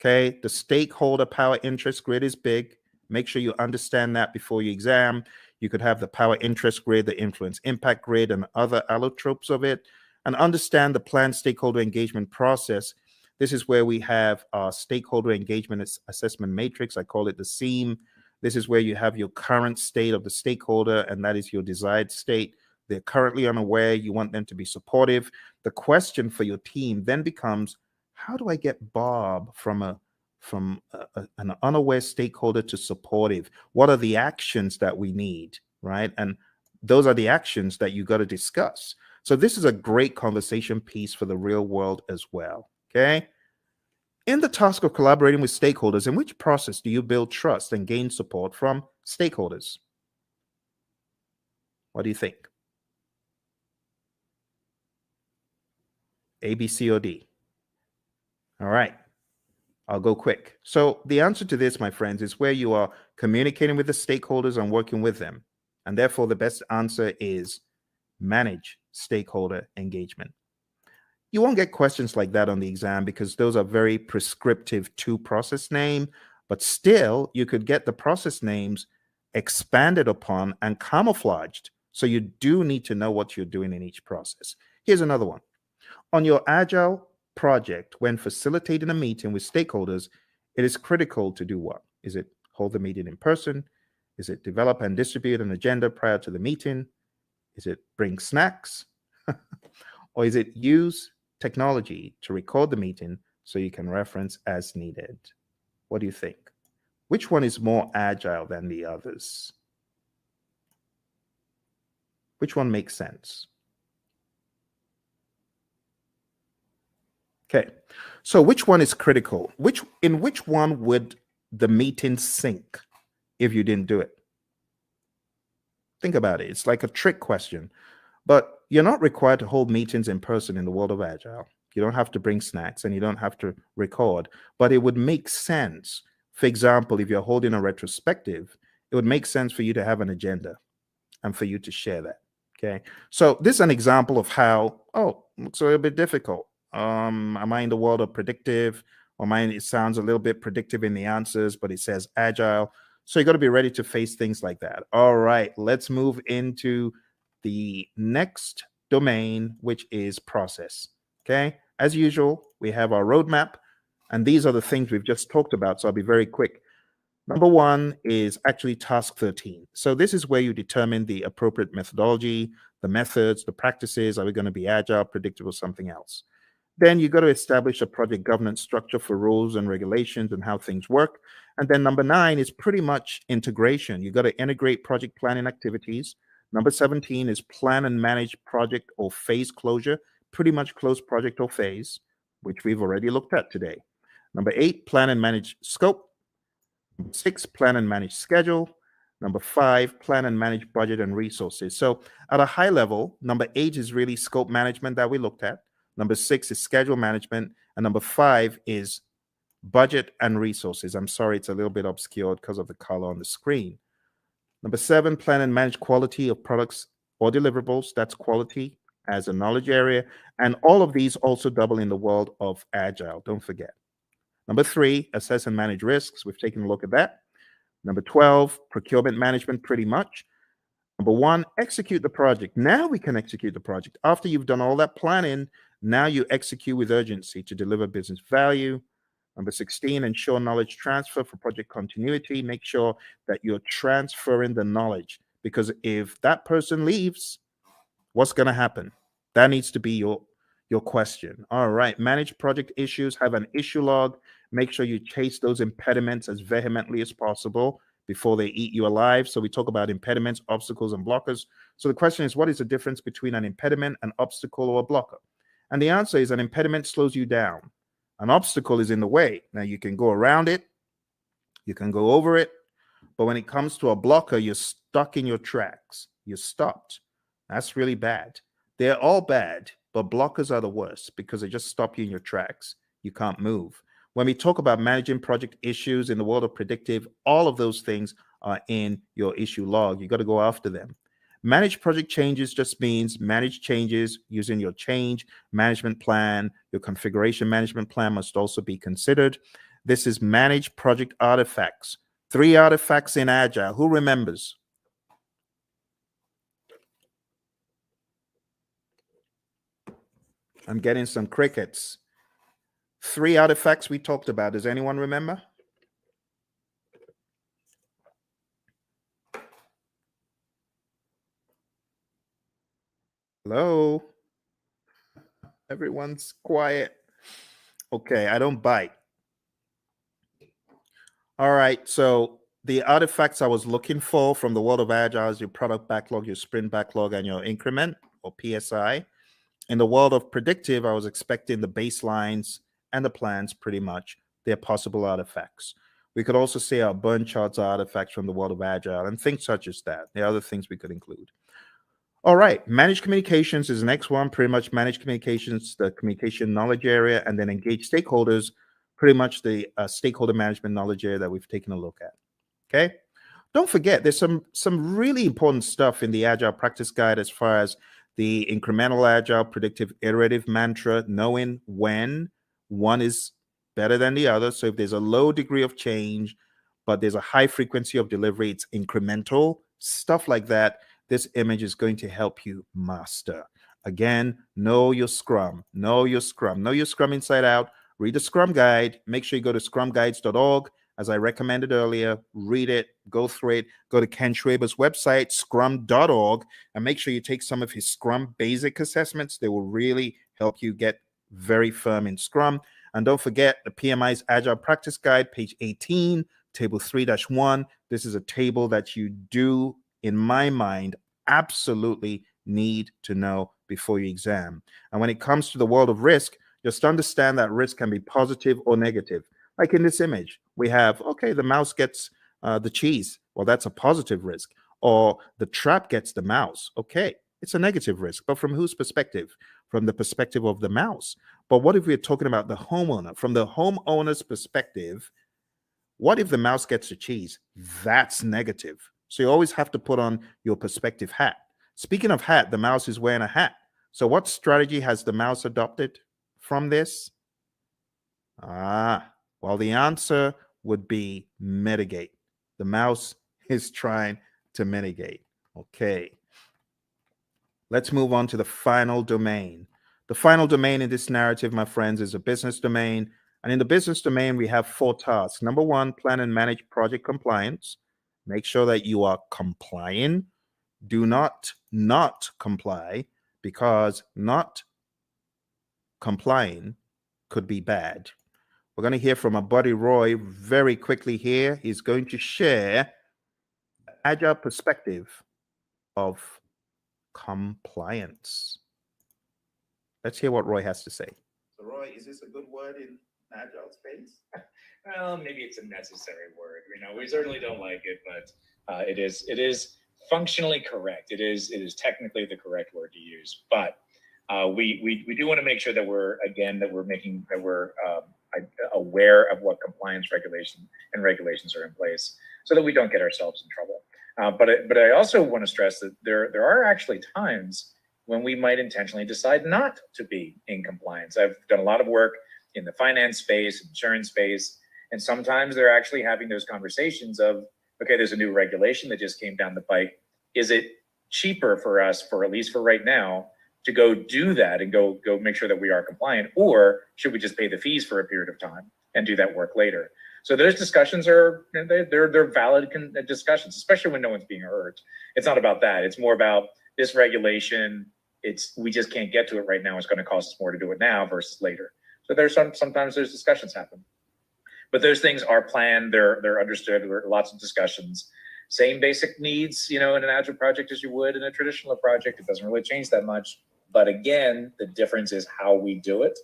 Speaker 1: Okay, the stakeholder power interest grid is big. Make sure you understand that before your exam. You could have the power interest grid, the influence impact grid, and other allotropes of it, and understand the planned stakeholder engagement process. This is where we have our stakeholder engagement assessment matrix. I call it the SEAM. This is where you have your current state of the stakeholder, and that is your desired state. They're currently unaware. You want them to be supportive. The question for your team then becomes, how do I get Bob from an unaware stakeholder to supportive? What are the actions that we need, right? And those are the actions that you got to discuss. So this is a great conversation piece for the real world as well, okay? In the task of collaborating with stakeholders, in which process do you build trust and gain support from stakeholders? What do you think? A, B, C, or D? All right. I'll go quick. So the answer to this, my friends, is where you are communicating with the stakeholders and working with them. And therefore, the best answer is manage stakeholder engagement. You won't get questions like that on the exam because those are very prescriptive to process name, but still you could get the process names expanded upon and camouflaged. So you do need to know what you're doing in each process. Here's another one. On your agile project, when facilitating a meeting with stakeholders, it is critical to do what? Is it hold the meeting in person? Is it develop and distribute an agenda prior to the meeting? Is it bring snacks? Or is it use technology to record the meeting so you can reference as needed? What do you think? Which one is more agile than the others? Which one makes sense? Okay, so which one is critical? In which one would the meeting sink if you didn't do it? Think about it. It's like a trick question. But you're not required to hold meetings in person in the world of Agile. You don't have to bring snacks and you don't have to record, but it would make sense. For example, if you're holding a retrospective, it would make sense for you to have an agenda and for you to share that. Okay. So this is an example of how, oh, looks a little bit difficult. Am I in the world of predictive? Or mine, it sounds a little bit predictive in the answers, but it says agile. So you got to be ready to face things like that. All right, let's move into the next domain, which is process. Okay. As usual, we have our roadmap, and these are the things we've just talked about. So I'll be very quick. Number one is actually task 13. So this is where you determine the appropriate methodology, the methods, the practices. Are we going to be agile, predictive, or something else? Then you got to establish a project governance structure for rules and regulations and how things work. And then number 9 is pretty much integration. You got to integrate project planning activities. Number 17 is plan and manage project or phase closure, pretty much close project or phase, which we've already looked at today. Number 8, plan and manage scope. Number 6, plan and manage schedule. Number 5, plan and manage budget and resources. So at a high level, number 8 is really scope management that we looked at. Number 6 is schedule management. And number 5 is budget and resources. I'm sorry, it's a little bit obscured because of the color on the screen. Number 7, plan and manage quality of products or deliverables. That's quality as a knowledge area. And all of these also double in the world of agile. Don't forget. Number 3, assess and manage risks. We've taken a look at that. Number 12, procurement management, pretty much. Number 1, execute the project. Now we can execute the project. After you've done all that planning, now you execute with urgency to deliver business value. Number 16, ensure knowledge transfer for project continuity. Make sure that you're transferring the knowledge, because if that person leaves, what's going to happen? That needs to be your question. All right, manage project issues, have an issue log. Make sure you chase those impediments as vehemently as possible before they eat you alive. So we talk about impediments, obstacles, and blockers. So the question is, what is the difference between an impediment, an obstacle, or a blocker? And the answer is an impediment slows you down. An obstacle is in the way. Now you can go around it, you can go over it, but when it comes to a blocker, you're stuck in your tracks. You're stopped. That's really bad. They're all bad, but blockers are the worst because they just stop you in your tracks. You can't move. When we talk about managing project issues in the world of predictive, all of those things are in your issue log. You got to go after them. Manage project changes just means manage changes using your change management plan. Your configuration management plan must also be considered. This is manage project artifacts. 3 artifacts in Agile. Who remembers? I'm getting some crickets. 3 artifacts we talked about. Does anyone remember? Hello? Everyone's quiet. Okay, I don't bite. All right, so the artifacts I was looking for from the world of Agile is your product backlog, your sprint backlog, and your increment or PSI. In the world of predictive, I was expecting the baselines and the plans pretty much. They're possible artifacts. We could also say our burn charts are artifacts from the world of Agile and things such as that. There are other things we could include. All right, managed communications is the next one. Pretty much managed communications, the communication knowledge area, and then engage stakeholders. pretty much the stakeholder management knowledge area that we've taken a look at. Okay. Don't forget, there's some really important stuff in the Agile Practice Guide as far as the incremental agile predictive iterative mantra, knowing when one is better than the other. So if there's a low degree of change, but there's a high frequency of delivery, it's incremental, stuff like that. This image is going to help you master. Again, know your Scrum, know your Scrum, know your Scrum inside out. Read the Scrum Guide. Make sure you go to scrumguides.org. As I recommended earlier, read it, go through it, go to Ken Schwaber's website, scrum.org, and make sure you take some of his Scrum basic assessments. They will really help you get very firm in Scrum. And don't forget the PMI's Agile Practice Guide, page 18, table 3-1. This is a table that you do, in my mind, absolutely need to know before your exam. And when it comes to the world of risk, just understand that risk can be positive or negative. Like in this image, we have, okay, the mouse gets the cheese. Well, that's a positive risk. Or the trap gets the mouse. Okay, it's a negative risk. But from whose perspective? From the perspective of the mouse. But what if we're talking about the homeowner? From the homeowner's perspective, what if the mouse gets the cheese? That's negative. So you always have to put on your perspective hat. Speaking of hat, the mouse is wearing a hat. So what strategy has the mouse adopted from this? Well, the answer would be mitigate. The mouse is trying to mitigate. Okay. Let's move on to the final domain. The final domain in this narrative, my friends, is a business domain. And in the business domain, we have 4 tasks. Number 1, plan and manage project compliance. Make sure that you are complying. Do not comply, because not complying could be bad. We're going to hear from our buddy Roy very quickly here. He's going to share an agile perspective of compliance. Let's hear what Roy has to say. So Roy, is this a good word in agile space?
Speaker 2: Well, maybe it's a necessary word. We certainly don't like it, but it is functionally correct. It is technically the correct word to use. But we do want to make sure that we're aware of what compliance regulations are in place, so that we don't get ourselves in trouble. But I also want to stress that there are actually times when we might intentionally decide not to be in compliance. I've done a lot of work in the finance space, insurance space, and sometimes they're actually having those conversations of, okay, there's a new regulation that just came down the pike. Is it cheaper for us, for at least for right now, to go do that and go make sure that we are compliant, or should we just pay the fees for a period of time and do that work later? So those discussions are they're valid discussions, especially when no one's being hurt. It's not about that. It's more about this regulation. We just can't get to it right now. It's going to cost us more to do it now versus later. So sometimes there's discussions happen, but those things are planned. They're understood. There are lots of discussions. Same basic needs, in an agile project as you would in a traditional project. It doesn't really change that much. But again, the difference is how we do it.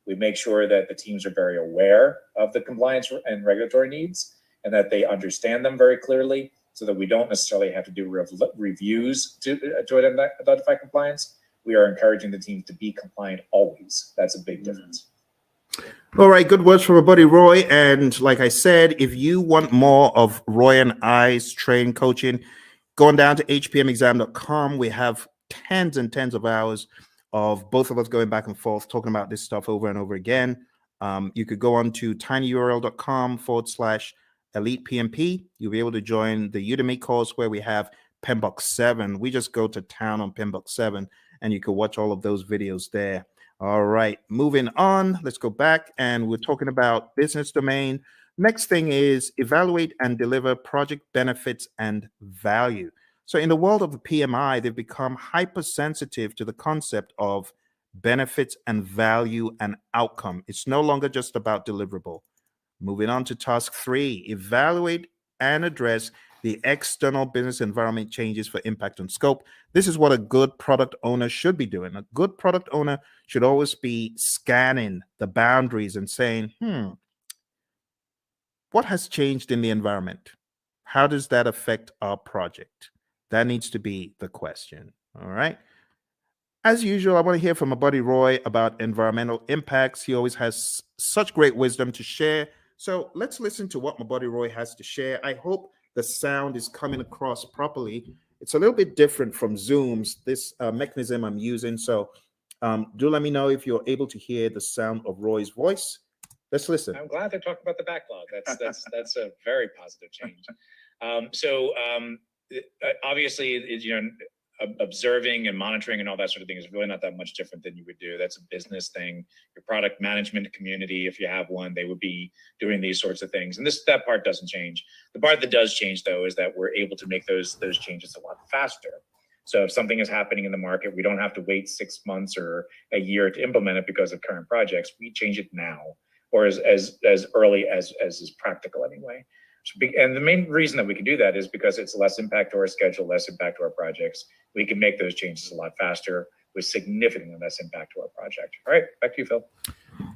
Speaker 2: We make sure that the teams are very aware of the compliance and regulatory needs, and that they understand them very clearly, so that we don't necessarily have to do reviews to identify compliance. We are encouraging the teams to be compliant always. That's a big difference.
Speaker 1: All right, good words from our buddy Roy. And like I said, if you want more of Roy and I's training coaching, going down to hpmexam.com, we have tens and tens of hours of both of us going back and forth talking about this stuff over and over again. You could go on to tinyurl.com/elite PMP. You'll be able to join the Udemy course where we have PMBOK 7. We just go to town on PMBOK 7, and you can watch all of those videos there. All right, moving on. Let's go back, and we're talking about business domain. Next thing is evaluate and deliver project benefits and value. So in the world of the PMI, they've become hypersensitive to the concept of benefits and value and outcome. It's no longer just about deliverable. Moving on to task 3, evaluate and address the external business environment changes for impact on scope. This is what a good product owner should be doing. A good product owner should always be scanning the boundaries and saying, what has changed in the environment? How does that affect our project? That needs to be the question. All right. As usual, I want to hear from my buddy Roy about environmental impacts. He always has such great wisdom to share. So let's listen to what my buddy Roy has to share. I hope the sound is coming across properly. It's a little bit different from Zoom's, this mechanism I'm using. So do let me know if you're able to hear the sound of Roy's voice. Let's listen.
Speaker 2: I'm glad to talk about the backlog. That's a very positive change. Obviously, observing and monitoring and all that sort of thing is really not that much different than you would do. That's a business thing. Your product management community, if you have one, they would be doing these sorts of things. And that part doesn't change. The part that does change, though, is that we're able to make those changes a lot faster. So if something is happening in the market, we don't have to wait 6 months or a year to implement it because of current projects. We change it now, or as early as is practical anyway. And the main reason that we can do that is because it's less impact to our schedule, less impact to our projects. We can make those changes a lot faster with significantly less impact to our project. All right, back to you, Phil.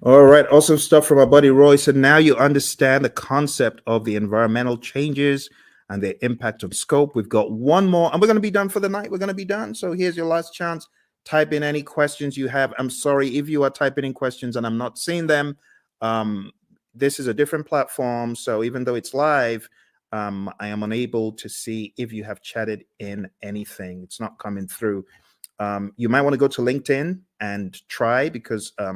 Speaker 1: All right, awesome stuff from our buddy Roy. So now you understand the concept of the environmental changes and their impact on scope. We've got one more, and we're going to be done for the night. We're going to be done. So here's your last chance. Type in any questions you have. I'm sorry if you are typing in questions and I'm not seeing them. This is a different platform, so even though it's live, I am unable to see if you have chatted in anything. It's not coming through. You might want to go to LinkedIn and try, because a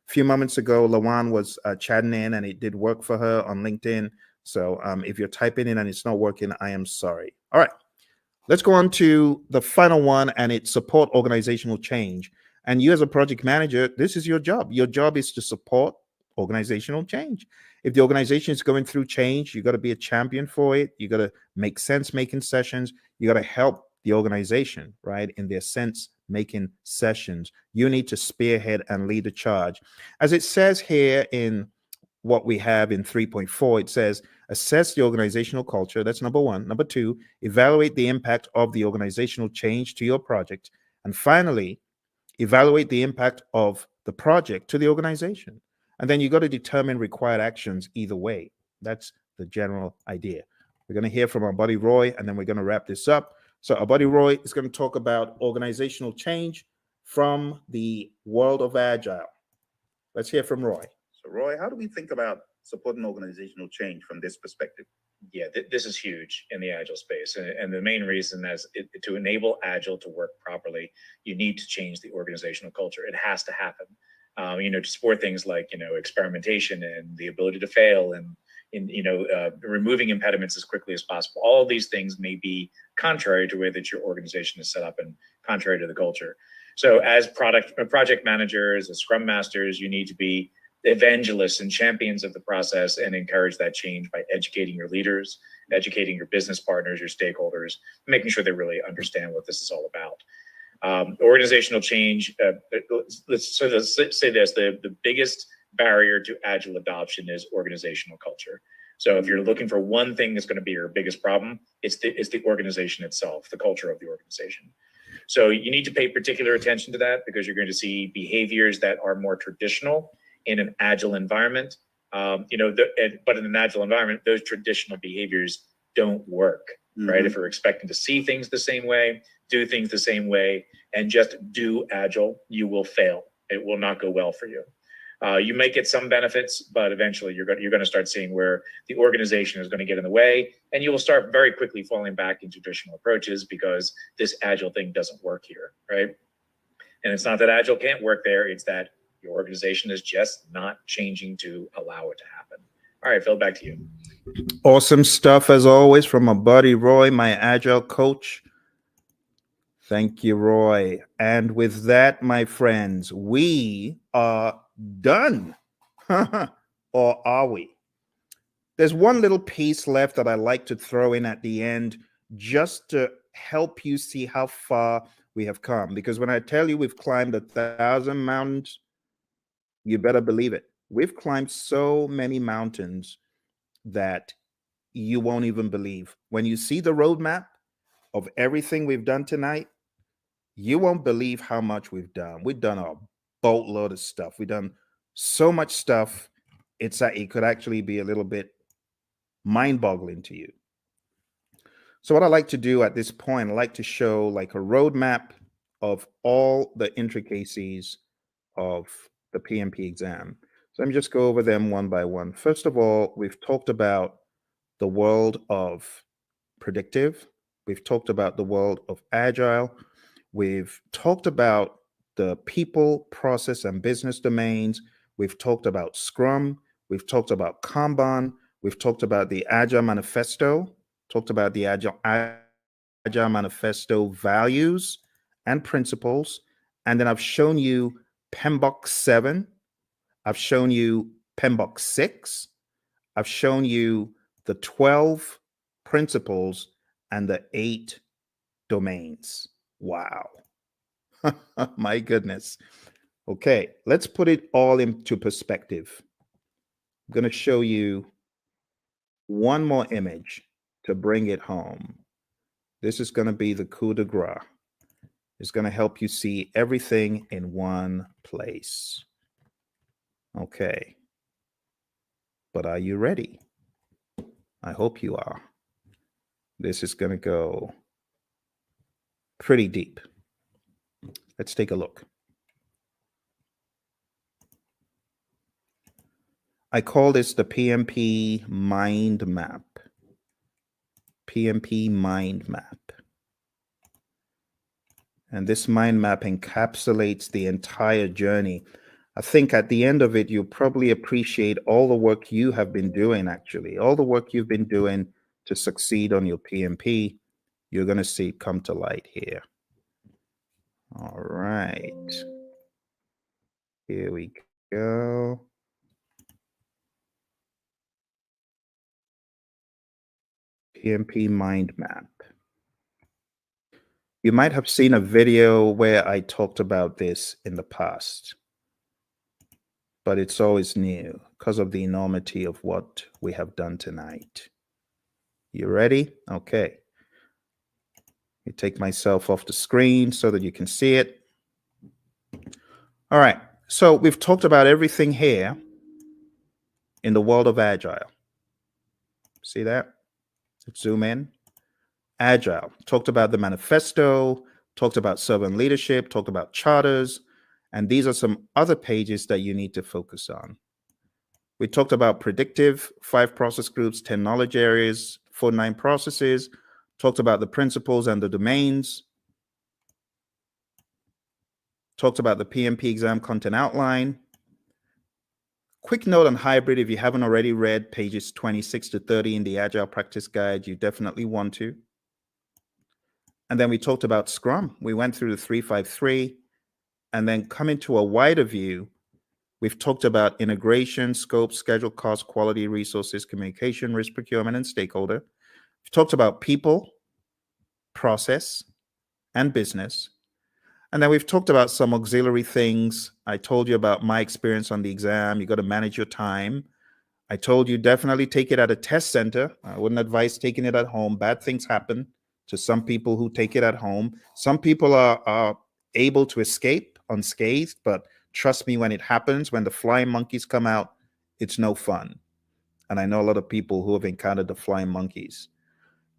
Speaker 1: few moments ago, Lawan was chatting in and it did work for her on LinkedIn. So if you're typing in and it's not working, I am sorry. All right, let's go on to the final one, and it's support organizational change. And you as a project manager, this is your job. Your job is to support organizational change. If the organization is going through change, you got to be a champion for it. You got to make sense making sessions. You got to help the organization, right, in their sense making sessions. You need to spearhead and lead the charge. As it says here in what we have in 3.4, it says assess the organizational culture. That's number one. Number two, evaluate the impact of the organizational change to your project. And finally, evaluate the impact of the project to the organization. And then you got to determine required actions either way. That's the general idea. We're going to hear from our buddy Roy, and then we're going to wrap this up. So our buddy Roy is going to talk about organizational change from the world of Agile. Let's hear from Roy.
Speaker 3: So Roy, how do we think about supporting organizational change from this perspective?
Speaker 2: Yeah, this is huge in the Agile space. And the main reason is to enable Agile to work properly, you need to change the organizational culture. It has to happen. To support things like, experimentation and the ability to fail and, removing impediments as quickly as possible. All of these things may be contrary to the way that your organization is set up and contrary to the culture. So as project managers, as scrum masters, you need to be evangelists and champions of the process and encourage that change by educating your leaders, educating your business partners, your stakeholders, making sure they really understand what this is all about. Organizational change, let's say this, the biggest barrier to Agile adoption is organizational culture. So if you're looking for one thing that's going to be your biggest problem, it's the organization itself, the culture of the organization. So you need to pay particular attention to that, because you're going to see behaviors that are more traditional in an Agile environment. But in an Agile environment, those traditional behaviors don't work, right? If you're expecting to see things the same way, do things the same way, and just do Agile, you will fail. It will not go well for you. You may get some benefits, but eventually you're going to start seeing where the organization is going to get in the way, and you will start very quickly falling back into traditional approaches because this Agile thing doesn't work here, right? And it's not that Agile can't work there, it's that your organization is just not changing to allow it to happen. All right, Phil, back to you.
Speaker 1: Awesome stuff as always from my buddy Roy, my Agile coach. Thank you, Roy. And with that, my friends, we are done. Or are we? There's one little piece left that I like to throw in at the end, just to help you see how far we have come. Because when I tell you we've climbed 1,000 mountains, you better believe it. We've climbed so many mountains that you won't even believe. When you see the roadmap of everything we've done tonight, you won't believe how much we've done. We've done a boatload of stuff. We've done so much stuff, it could actually be a little bit mind-boggling to you. So what I like to do at this point, I like to show like a roadmap of all the intricacies of the PMP exam. So let me just go over them one by one. First of all, we've talked about the world of predictive. We've talked about the world of agile. We've talked about the people, process, and business domains. We've talked about Scrum. We've talked about Kanban. We've talked about the Agile Manifesto, talked about the Agile Manifesto values and principles. And then I've shown you PMBOK 7. I've shown you PMBOK 6. I've shown you the 12 principles and the 8 domains. Wow. My goodness. Okay, let's put it all into perspective. I'm going to show you one more image to bring it home. This is going to be the coup de grace. It's going to help you see everything in one place. Okay. But are you ready? I hope you are. This is going to go pretty deep. Let's take a look. I call this the PMP mind map. PMP mind map. And this mind map encapsulates the entire journey. I think at the end of it, you'll probably appreciate all the work you have been doing, actually. All the work you've been doing to succeed on your PMP, you're going to see it come to light here. All right. Here we go. PMP mind map. You might have seen a video where I talked about this in the past, but it's always new because of the enormity of what we have done tonight. You ready? Okay. You take myself off the screen so that you can see it. All right. So we've talked about everything here in the world of Agile. See that? Let's zoom in. Agile. Talked about the manifesto, talked about servant leadership, talked about charters, and these are some other pages that you need to focus on. We talked about predictive, 5 process groups, 10 knowledge areas, 49 processes, talked about the principles and the domains, talked about the PMP exam content outline. Quick note on hybrid, if you haven't already read pages 26 to 30 in the Agile Practice Guide, you definitely want to. And then we talked about Scrum. We went through the 353, and then coming to a wider view, we've talked about integration, scope, schedule, cost, quality, resources, communication, risk, procurement, and stakeholder. We've talked about people, process, and business. And then we've talked about some auxiliary things. I told you about my experience on the exam. You got to manage your time. I told you definitely take it at a test center. I wouldn't advise taking it at home. Bad things happen to some people who take it at home. Some people are able to escape unscathed, but trust me, when it happens, when the flying monkeys come out, it's no fun. And I know a lot of people who have encountered the flying monkeys.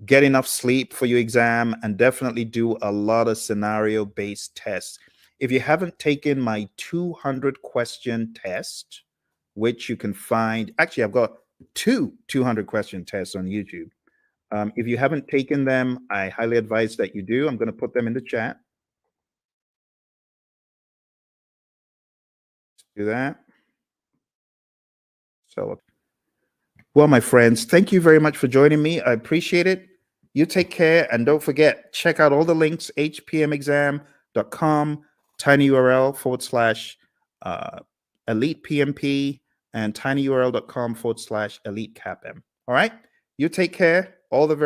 Speaker 1: Get enough sleep for your exam and definitely do a lot of scenario-based tests. If you haven't taken my 200 question test, which you can find, actually, I've got 2 200 question tests on YouTube. If you haven't taken them, I highly advise that you do. I'm going to put them in the chat. Let's do that. So, well, my friends, thank you very much for joining me. I appreciate it. You take care, and don't forget, check out all the links, hpmexam.com, tinyurl/elite PMP, and tinyurl.com/elite CAPM. All right? You take care. All the very